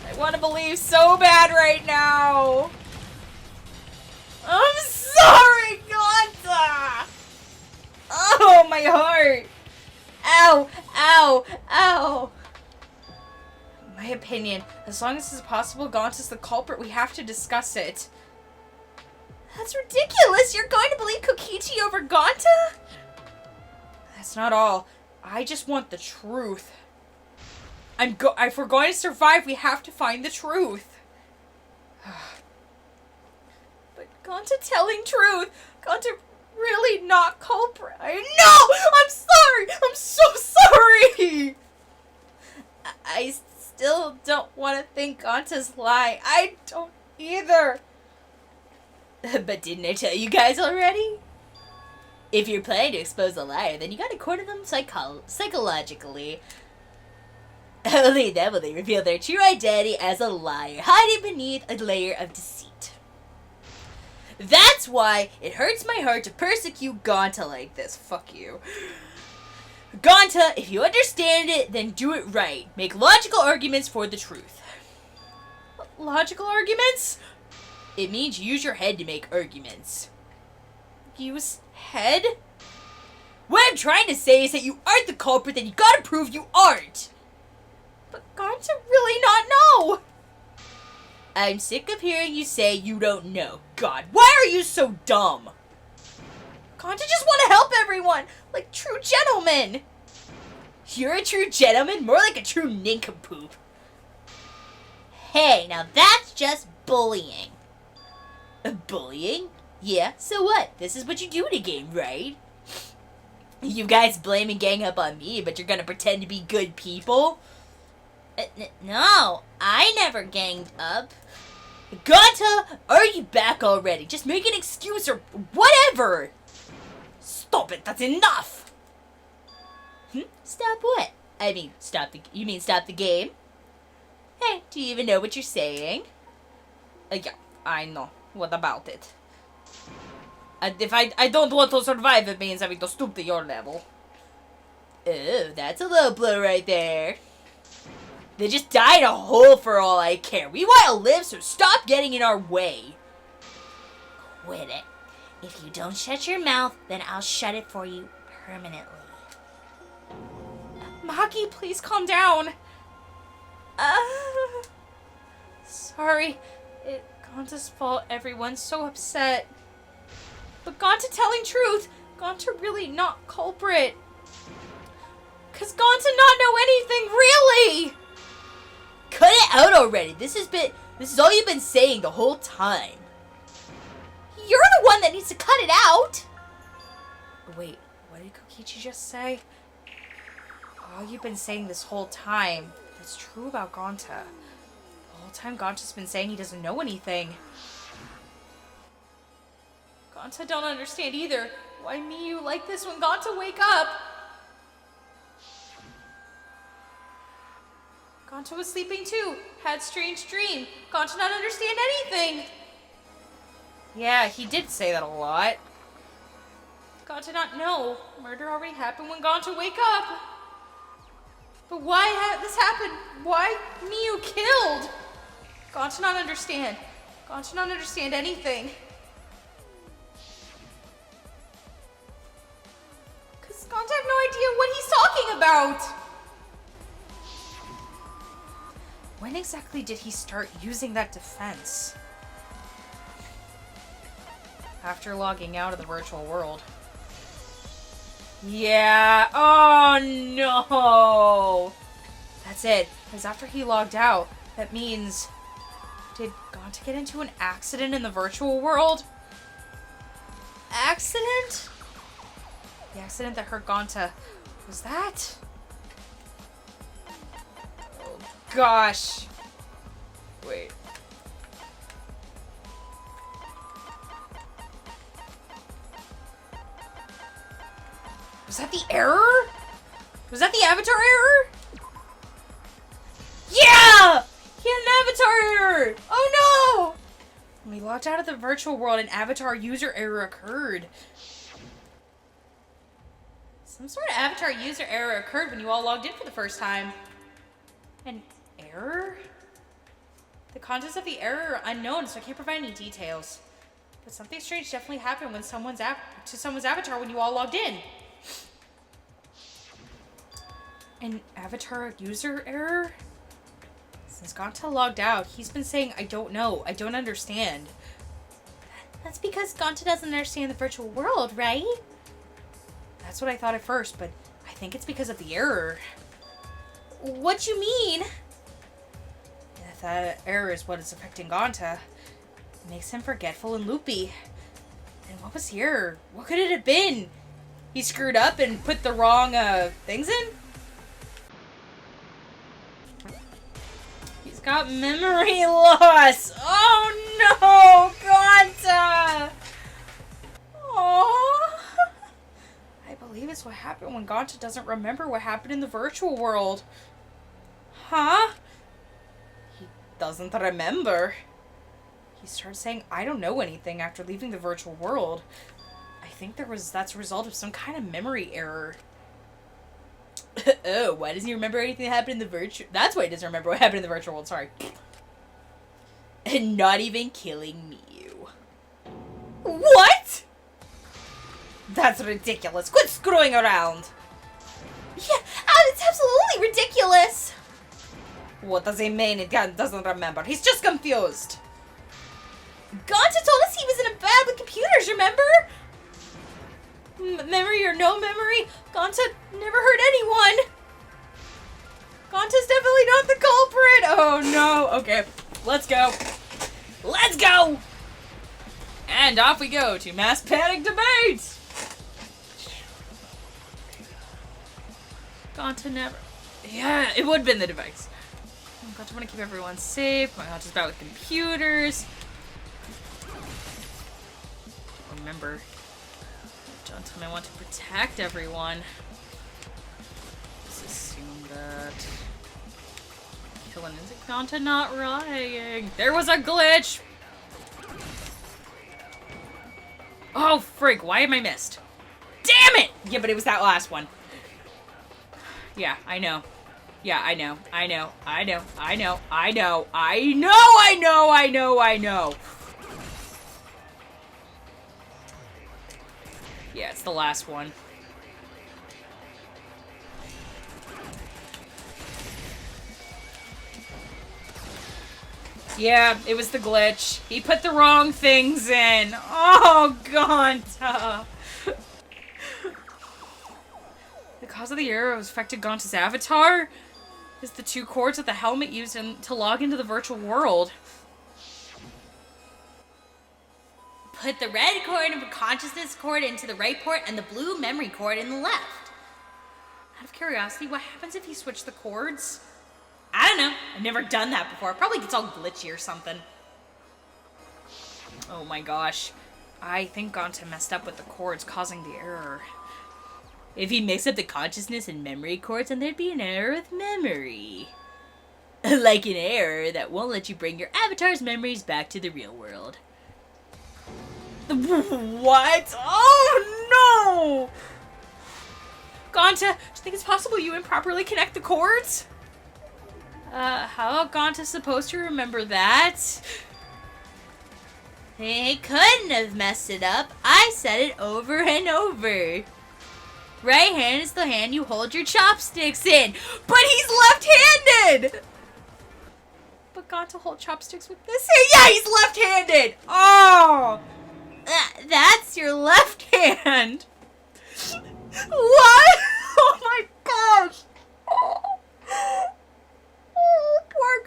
Speaker 1: I want to believe so bad right now! I'm sorry, Gonta! Oh, my heart! Ow! Ow! Ow! In my opinion, as long as this is possible, Gonta's the culprit. We have to discuss it. That's ridiculous! You're going to believe Kokichi over Gonta? That's not all. I just want the truth. If we're going to survive, we have to find the truth. But Gonta telling truth. Gonta really not culprit. I know! I'm sorry! I'm so sorry! I still don't want to think Gonta's lie. I don't either. But didn't I tell you guys already?
Speaker 2: If you're planning to expose a liar, then you gotta corner them psychologically. Only then will they reveal their true identity as a liar, hiding beneath a layer of deceit. That's why it hurts my heart to persecute Gonta like this. Fuck you. Gonta, if you understand it, then do it right. Make logical arguments for the truth.
Speaker 1: Logical arguments?
Speaker 2: It means use your head to make arguments.
Speaker 1: Use head?
Speaker 2: What I'm trying to say is that you aren't the culprit, then you gotta prove you aren't.
Speaker 1: But Gonta really not know.
Speaker 2: I'm sick of hearing you say you don't know. God, why are you so dumb?
Speaker 1: Gonta just want to help everyone, like true gentlemen.
Speaker 2: You're a true gentleman? More like a true nincompoop. Hey, now that's just bullying. Bullying? Yeah, so what? This is what you do in a game, right? You guys blame and gang up on me, but you're gonna pretend to be good people? No, I never ganged up. Gonta, are you back already? Just make an excuse or whatever.
Speaker 1: Stop it, that's enough.
Speaker 2: Stop what? I mean, stop the game? Hey, do you even know what you're saying?
Speaker 1: Yeah, I know. What about it? And if I don't want to survive, it means having to stoop to your level.
Speaker 2: Oh, that's a low blow right there. They just die in a hole for all I care. We want to live, so stop getting in our way. Quit it. If you don't shut your mouth, then I'll shut it for you permanently.
Speaker 1: Maki, please calm down. Sorry. Gonta's fault. Everyone's so upset. But Gonta telling truth. Gonta really not culprit. Cause Gonta not know anything, really!
Speaker 2: Cut it out already. This is all you've been saying the whole time. You're the one that needs to cut it out!
Speaker 1: Wait, what did Kokichi just say? All you've been saying this whole time, that's true about Gonta. The whole time Gonta's been saying he doesn't know anything. Gonta don't understand either. Why me you like this when Gonta wake up? Gonta was sleeping too. Had strange dream. Gonta not understand anything. Yeah, he did say that a lot. Gonta not know. Murder already happened when Gonta wake up. But why this happened? Why Miyu killed? Gonta not understand. Gonta not understand anything. Cause Gonta have no idea what he's talking about. When exactly did he start using that defense? After logging out of the virtual world. Yeah, oh no! That's it, because after he logged out, that means... Did Gonta get into an accident in the virtual world? Accident? The accident that hurt Gonta. Was that? Oh gosh. Wait. Was that the error? Was that the avatar error? Yeah! He had an avatar error! Oh no! When we logged out of the virtual world, an avatar user error occurred. Some sort of avatar user error occurred when you all logged in for the first time. An error? The contents of the error are unknown, so I can't provide any details. But something strange definitely happened when someone's avatar when you all logged in. An avatar user error? Since Gonta logged out, he's been saying, I don't know, I don't understand.
Speaker 2: That's because Gonta doesn't understand the virtual world, right?
Speaker 1: That's what I thought at first, but I think it's because of the error.
Speaker 2: What you mean?
Speaker 1: If that error is what is affecting Gonta, it makes him forgetful and loopy. And what was the error? What could it have been? He screwed up and put the wrong things in? He's got memory loss! Oh no, Gonta! Aww. believe it's what happened when Gonta doesn't remember what happened in the virtual world. Huh? He doesn't remember. He started saying, I don't know anything after leaving the virtual world. I think that's a result of some kind of memory error. Oh, why doesn't he remember anything that happened in the virtual... That's why he doesn't remember what happened in the virtual world, sorry. And not even killing Miyu. What? That's ridiculous. Quit screwing around.
Speaker 2: Yeah, it's absolutely ridiculous.
Speaker 1: What does he mean he doesn't remember? He's just confused.
Speaker 2: Gonta told us he was in a bad with computers, remember?
Speaker 1: Memory or no memory, Gonta never hurt anyone. Gonta's definitely not the culprit. Oh no. Okay, let's go. Let's go. And off we go to mass panic debate. Gonta never... Yeah, it would have been the device. Gonta want to keep everyone safe. Gonta's bad with computers. Remember, Gonta want to protect everyone. Let's assume that... Killing is Gonta not lying. There was a glitch! Oh, frig, why am I missed? Damn it! Yeah, but it was that last one. Yeah, I know. Yeah, I know. I know. I know. I know. I know. I know. I know. I know. I know. Yeah, it's the last one. Yeah, it was the glitch. He put the wrong things in. Oh, Gonta. The cause of the error was affected Gonta's avatar is the 2 cords that the helmet used to log into the virtual world.
Speaker 2: Put the red cord of a consciousness cord into the right port and the blue memory cord in the left.
Speaker 1: Out of curiosity, what happens if you switch the cords?
Speaker 2: I don't know. I've never done that before. Probably gets all glitchy or something.
Speaker 1: Oh my gosh. I think Gonta messed up with the cords causing the error.
Speaker 2: If he mixed up the consciousness and memory cords, then there'd be an error with memory. Like an error that won't let you bring your avatar's memories back to the real world.
Speaker 1: What? Oh no! Gonta, do you think it's possible you improperly connect the cords? How Gonta supposed to remember that?
Speaker 2: He couldn't have messed it up. I said it over and over. Right hand is the hand you hold your chopsticks in.
Speaker 1: But he's left-handed! But Gonta hold chopsticks with this hand? Yeah, he's left-handed! Oh!
Speaker 2: That's your left hand.
Speaker 1: What? Oh my gosh! Oh, poor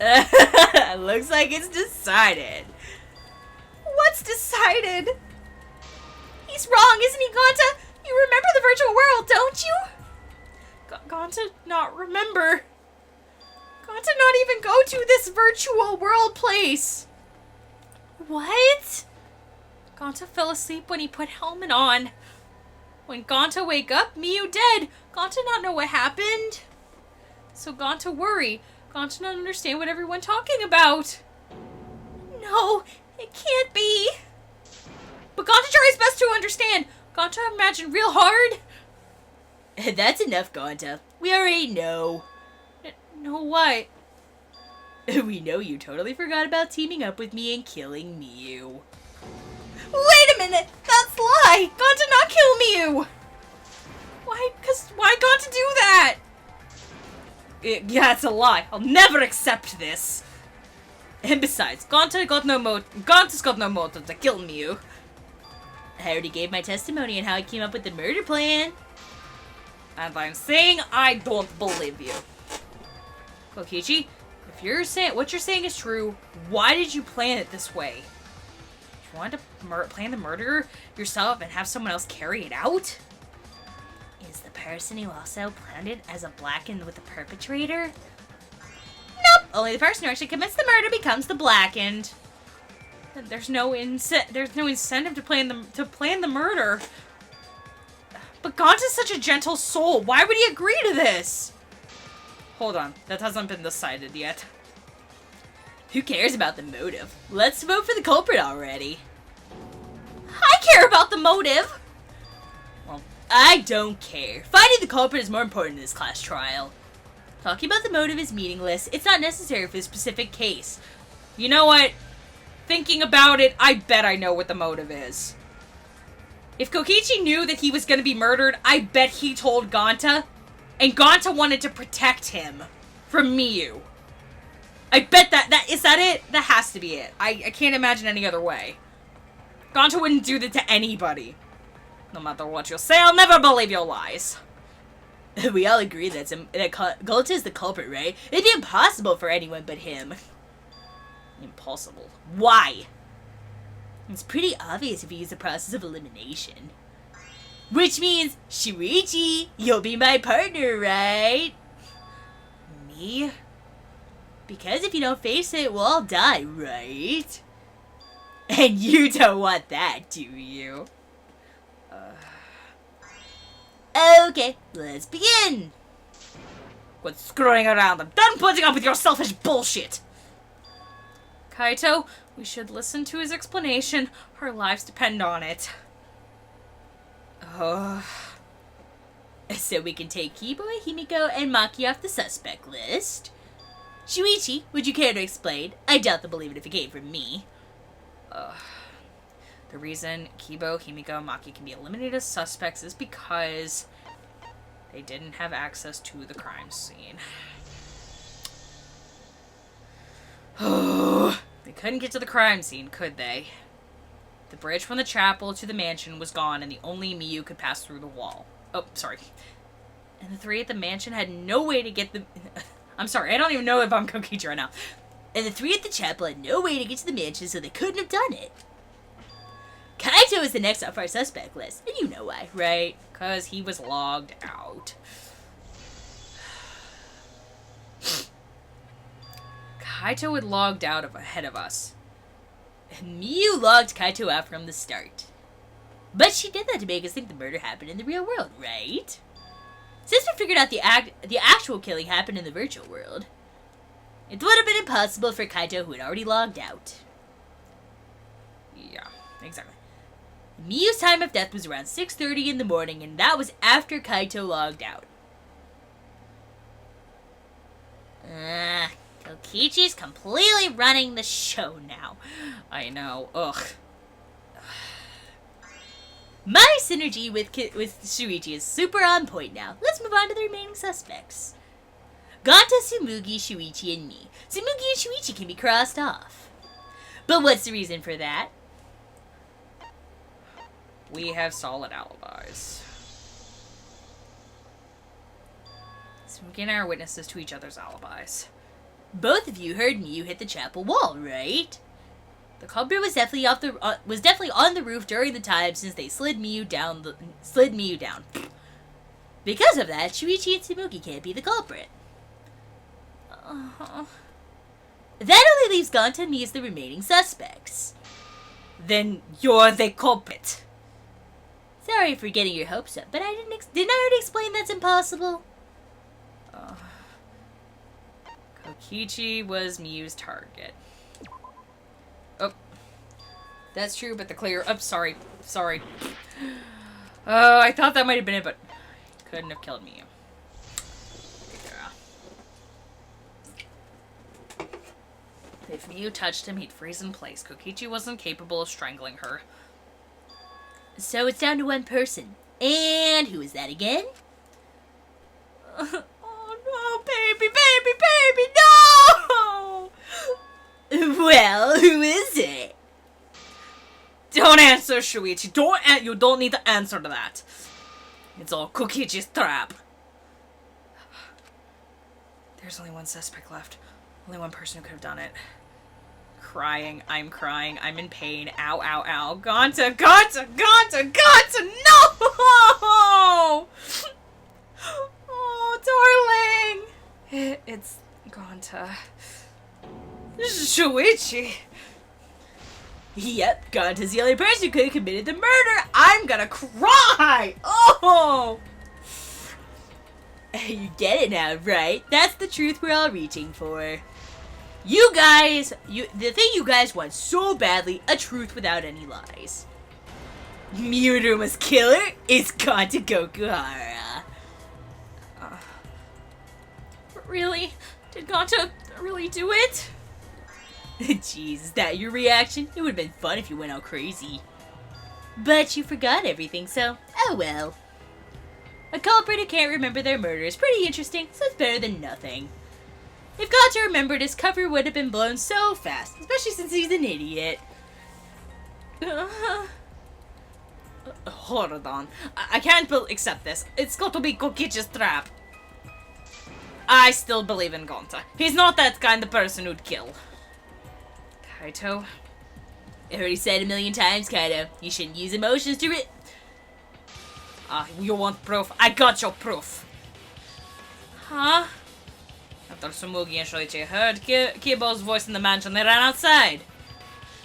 Speaker 1: Gonta!
Speaker 2: Looks like it's decided.
Speaker 1: What's decided? He's wrong, isn't he, Gonta? You remember the virtual world, don't you? Gonta not remember. Gonta not even go to this virtual world place.
Speaker 2: What?
Speaker 1: Gonta fell asleep when he put helmet on. When Gonta wake up, Miyu dead. Gonta not know what happened. So Gonta worry. Gonta not understand what everyone talking about. No, it can't be. But Gonta try his best to understand. Gonta imagine real hard.
Speaker 2: That's enough, Gonta. We already know.
Speaker 1: Know what?
Speaker 2: We know you totally forgot about teaming up with me and killing Miyu.
Speaker 1: Wait a minute! That's lie! Gonta not kill Miyu! Why Gonta do that? Yeah, it's a lie. I'll never accept this. And besides, Gonta's got no motive to kill Miyu.
Speaker 2: I already gave my testimony on how I came up with the murder plan.
Speaker 1: And I'm saying I don't believe you. Kokichi, if you're saying what you're saying is true, why did you plan it this way? You wanted to plan the murder yourself and have someone else carry it out?
Speaker 2: Is the person who also planned it as a blackened with the perpetrator?
Speaker 1: Nope. Only the person who actually commits the murder becomes the blackened. There's no incentive to plan the murder. But Gonta's such a gentle soul. Why would he agree to this? Hold on, that hasn't been decided yet.
Speaker 2: Who cares about the motive? Let's vote for the culprit already. I care about the motive. Well, I don't care. Finding the culprit is more important in this class trial. Talking about the motive is meaningless. It's not necessary for this specific case.
Speaker 1: You know what? Thinking about it, I bet I know what the motive is. If Kokichi knew that he was going to be murdered, I bet he told Gonta, and Gonta wanted to protect him from Miyu. I bet is that it? That has to be it. I can't imagine any other way. Gonta wouldn't do that to anybody. No matter what you say, I'll never believe your lies.
Speaker 2: We all agree that Gonta is the culprit, right? It'd be impossible for anyone but him.
Speaker 1: Impossible.
Speaker 2: Why? It's pretty obvious if you use the process of elimination. Which means, Shuichi, you'll be my partner, right?
Speaker 1: Me?
Speaker 2: Because if you don't face it, we'll all die, right? And you don't want that, do you? Okay, let's begin!
Speaker 1: Quit screwing around. I'm done putting up with your selfish bullshit! Kaito, we should listen to his explanation. Our lives depend on it.
Speaker 2: So we can take Kibo, Himiko, and Maki off the suspect list. Shuichi, would you care to explain? I doubt they'll believe it if it came from me.
Speaker 1: The reason Kibo, Himiko, and Maki can be eliminated as suspects is because they didn't have access to the crime scene. They couldn't get to the crime scene, could they? The bridge from the chapel to the mansion was gone, and the only Miyu could pass through the wall. Oh, sorry. And the three at the mansion had no way to get the... I'm sorry, I don't even know if I'm Kokichi right now.
Speaker 2: And the three at the chapel had no way to get to the mansion, so they couldn't have done it. Kaito is the next off our suspect list, and you know why, right?
Speaker 1: Because he was logged out. Kaito had logged out ahead of us.
Speaker 2: Miyu logged Kaito out from the start. But she did that to make us think the murder happened in the real world, right? Since we figured out the actual killing happened in the virtual world, it would have been impossible for Kaito, who had already logged out.
Speaker 1: Yeah, exactly.
Speaker 2: Miyu's time of death was around 6:30 in the morning, and that was after Kaito logged out. Kokichi's completely running the show now.
Speaker 1: I know. Ugh.
Speaker 2: My synergy with Shuichi is super on point now. Let's move on to the remaining suspects. Gonta, Tsumugi, Shuichi, and me. Tsumugi and Shuichi can be crossed off. But what's the reason for that?
Speaker 1: We have solid alibis. Tsumugi and I are witnesses to each other's alibis.
Speaker 2: Both of you heard Miyu hit the chapel wall, right? The culprit was definitely on the roof during the time since they slid Miyu down. Because of that, Shuichi and Tsumugi can't be the culprit. That only leaves Gonta and me as the remaining suspects.
Speaker 1: Then you're the culprit.
Speaker 2: Sorry for getting your hopes up, but didn't I already explain that's impossible?
Speaker 1: Kokichi was Miyu's target. Oh. That's true, but the clear... Oh, sorry. Sorry. Oh, I thought that might have been it, but... couldn't have killed Miyu. Yeah. If Miyu touched him, he'd freeze in place. Kokichi wasn't capable of strangling her.
Speaker 2: So it's down to one person. And who is that again?
Speaker 1: Oh no, baby, baby, baby, no!
Speaker 2: Well, who is it?
Speaker 1: Don't answer, Shuichi. You don't need to answer to that. It's all Kokichi's trap. There's only one suspect left. Only one person who could have done it. Crying, I'm in pain. Ow, ow, ow. Gonta, Gonta, Gonta, Gonta, no! Oh, darling. It's Gonta. Shuichi. Yep, Gonta's the only person who could have committed the murder. I'm gonna cry! Oh! You get it now, right? That's the truth we're all reaching for. You guys, the thing you guys want so badly, a truth without any lies. Miyuruma's killer is Gonta Gokuhara.
Speaker 2: Really? Did Gonta really do it?
Speaker 1: Jeez, is that your reaction? It would have been fun if you went all crazy. But you forgot everything, so oh well. A culprit who can't remember their murder is pretty interesting, so it's better than nothing. If Gonta remembered, his cover would have been blown so fast, especially since he's an idiot. Hold on. I can't accept this. It's got to be Kokichi's trap. I still believe in Gonta. He's not that kind of person who'd kill. Kaito? I already said a million times, Kaito. You shouldn't use emotions to you want proof? I got your proof.
Speaker 2: Huh?
Speaker 1: After Tsumugi and Shoichi heard Kibo's voice in the mansion, they ran outside.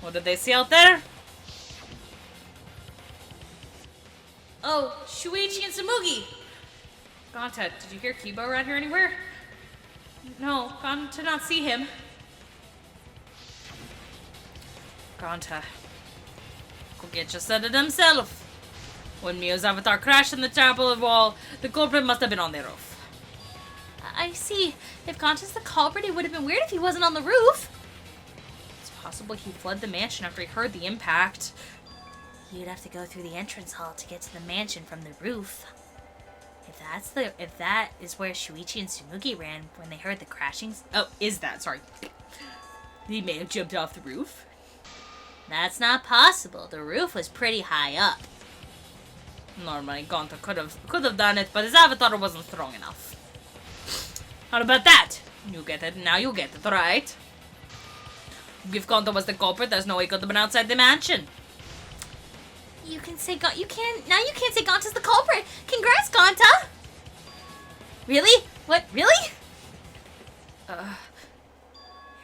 Speaker 1: What did they see out there?
Speaker 2: Oh, Shuichi and Tsumugi!
Speaker 1: Gonta, did you hear Kibo around here anywhere?
Speaker 2: No, Gonta did not see him.
Speaker 1: Gonta. Kokichi said it himself. When Mio's avatar crashed in the temple wall, the culprit must have been on the roof.
Speaker 2: I see. If Gonta's the culprit, it would have been weird if he wasn't on the roof.
Speaker 1: It's possible he fled the mansion after he heard the impact.
Speaker 2: You'd have to go through the entrance hall to get to the mansion from the roof. If that is where Shuichi and Tsumugi ran when they heard the crashings.
Speaker 1: Oh, is that? Sorry. He may have jumped off the roof.
Speaker 2: That's not possible. The roof was pretty high up.
Speaker 1: Normally, Gonta could have done it, but his avatar wasn't strong enough. How about that? You get it. Now you get it, right? If Gonta was the culprit, there's no way he could have been outside the mansion.
Speaker 2: You can't say Gonta's the culprit. Congrats, Gonta. Really? What? Really?
Speaker 1: It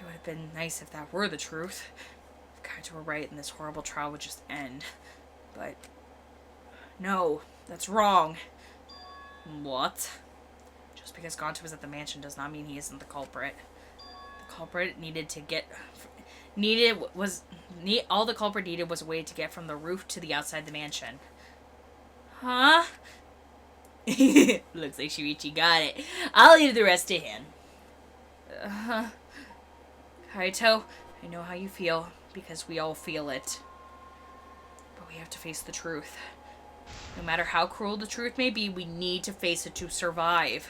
Speaker 1: would have been nice if that were the truth. If Kaito were right and this horrible trial would just end. But no, that's wrong. What? Just because Gonta was at the mansion does not mean he isn't the culprit. The culprit all the culprit needed was a way to get from the roof to the outside the mansion.
Speaker 2: Huh?
Speaker 1: Looks like Shuichi got it. I'll leave the rest to him. Kaito, I know how you feel, because we all feel it. But we have to face the truth. No matter how cruel the truth may be, we need to face it to survive.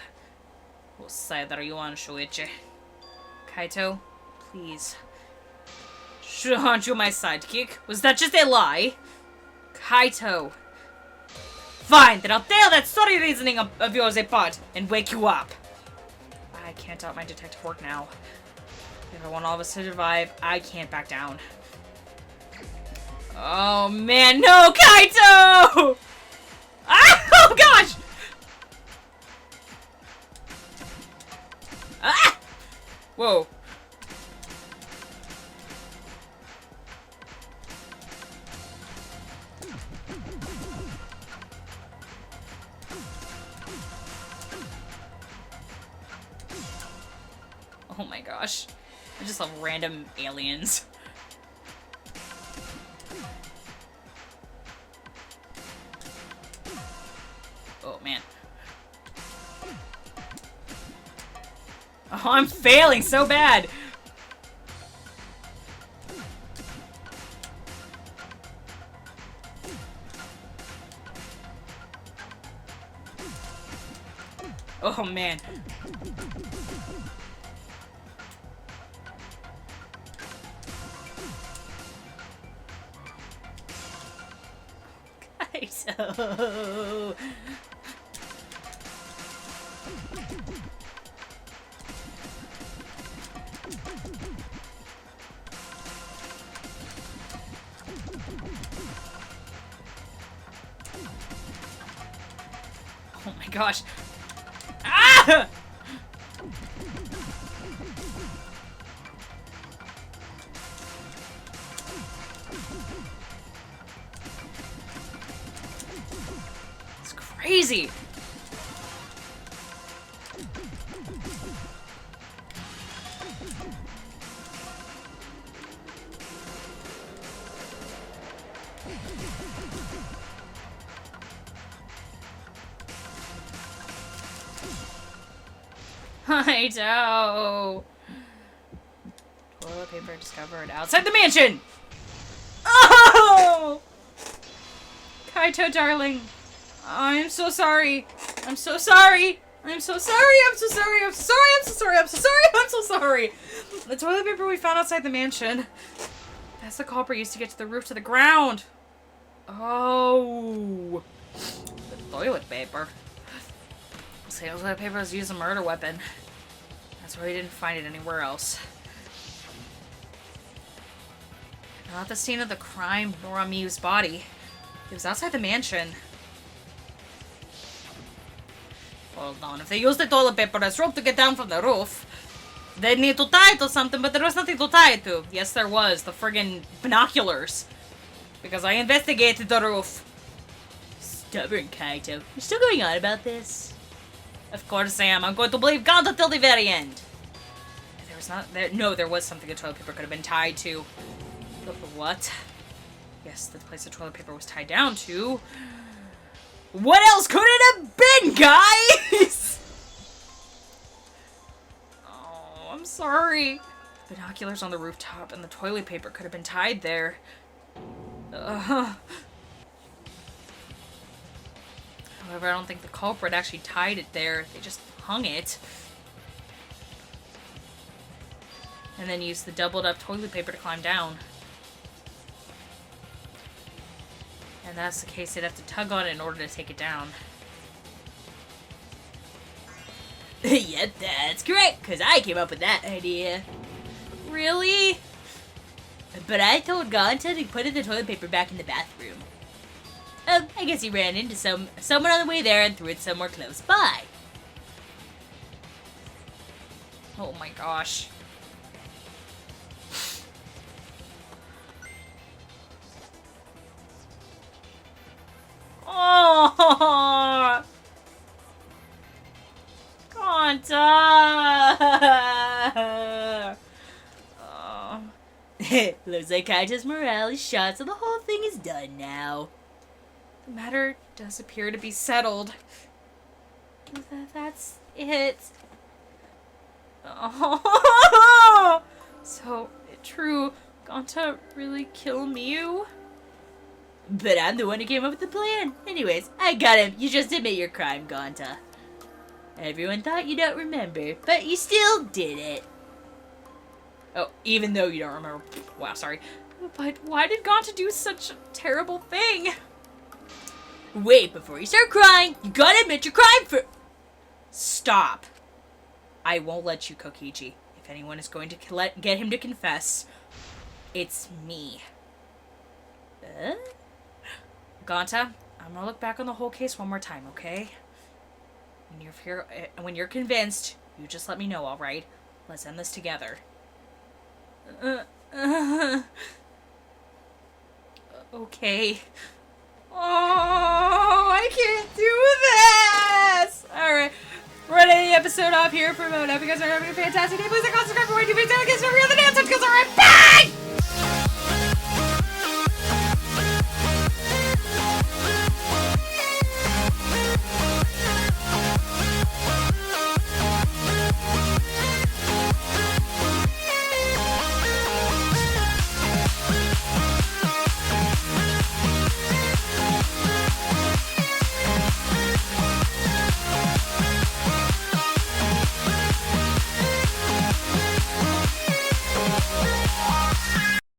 Speaker 1: What side are you on, Shuichi? Kaito, please. Aren't you my sidekick? Was that just a lie? Kaito. Fine, then I'll tear that sorry reasoning of yours apart and wake you up. I can't doubt my detective work now. If I want all of us to survive, I can't back down. Oh man, no, Kaito! Ah, oh gosh! Ah! Whoa. Oh my gosh. I just love random aliens. Oh man. Oh, I'm failing so bad. Oh man. Kaito. Oh my gosh. Ah! crazy. I know. Toilet paper discovered outside the mansion. Oh! Kaito, darling. I'm so sorry. I'm so sorry. I'm so sorry. I'm so sorry. I'm so sorry. I'm so sorry. I'm so sorry. I'm so sorry. The toilet paper we found outside the mansion. That's the culprit used to get to the roof to the ground. Oh. The toilet paper. The toilet paper was used as a murder weapon. That's why we didn't find it anywhere else. Not at the scene of the crime, nor on Miyu's body. It was outside the mansion. Hold on, if they used the toilet paper as rope to get down from the roof, they'd need to tie it to something, but there was nothing to tie it to. Yes, there was. The friggin' binoculars. Because I investigated the roof.
Speaker 2: Stubborn Kaito. You're still going on about this?
Speaker 1: Of course I am. I'm going to believe Gonta till the very end. There was not... there was something the toilet paper could have been tied to. What? Yes, the place the toilet paper was tied down to. What else could it have been, guys? Oh, I'm sorry. Binoculars on the rooftop and the toilet paper could have been tied there. However, I don't think the culprit actually tied it there. They just hung it. And then used the doubled up toilet paper to climb down. And that's the case, they'd have to tug on it in order to take it down.
Speaker 2: Yep, that's correct, because I came up with that idea.
Speaker 1: Really?
Speaker 2: But I told Gonta to put the toilet paper back in the bathroom. I guess he ran into someone on the way there and threw it somewhere close by.
Speaker 1: Oh my gosh. Oh, Gonta.
Speaker 2: Oh. Looks like Kaito's morale is shot, so the whole thing is done now.
Speaker 1: The matter does appear to be settled.
Speaker 2: That's it.
Speaker 1: Oh. So, true, Gonta really killed Miyu?
Speaker 2: But I'm the one who came up with the plan. Anyways, I got him. You just admit your crime, Gonta. Everyone thought you don't remember, but you still did it.
Speaker 1: Oh, even though you don't remember. Wow, sorry. But why did Gonta do such a terrible thing?
Speaker 2: Wait, before you start crying, you gotta admit your crime for...
Speaker 1: Stop. I won't let you, Kokichi. If anyone is going to get him to confess, it's me. Gonta, I'm gonna look back on the whole case one more time, okay? When you're convinced, you just let me know, alright? Let's end this together. Okay. Oh, I can't do this! Alright, we're ending the episode off here for Mona. If you guys are having a fantastic day, please like, comment, subscribe for more TV. Tell kids for every other dance. Alright, bye!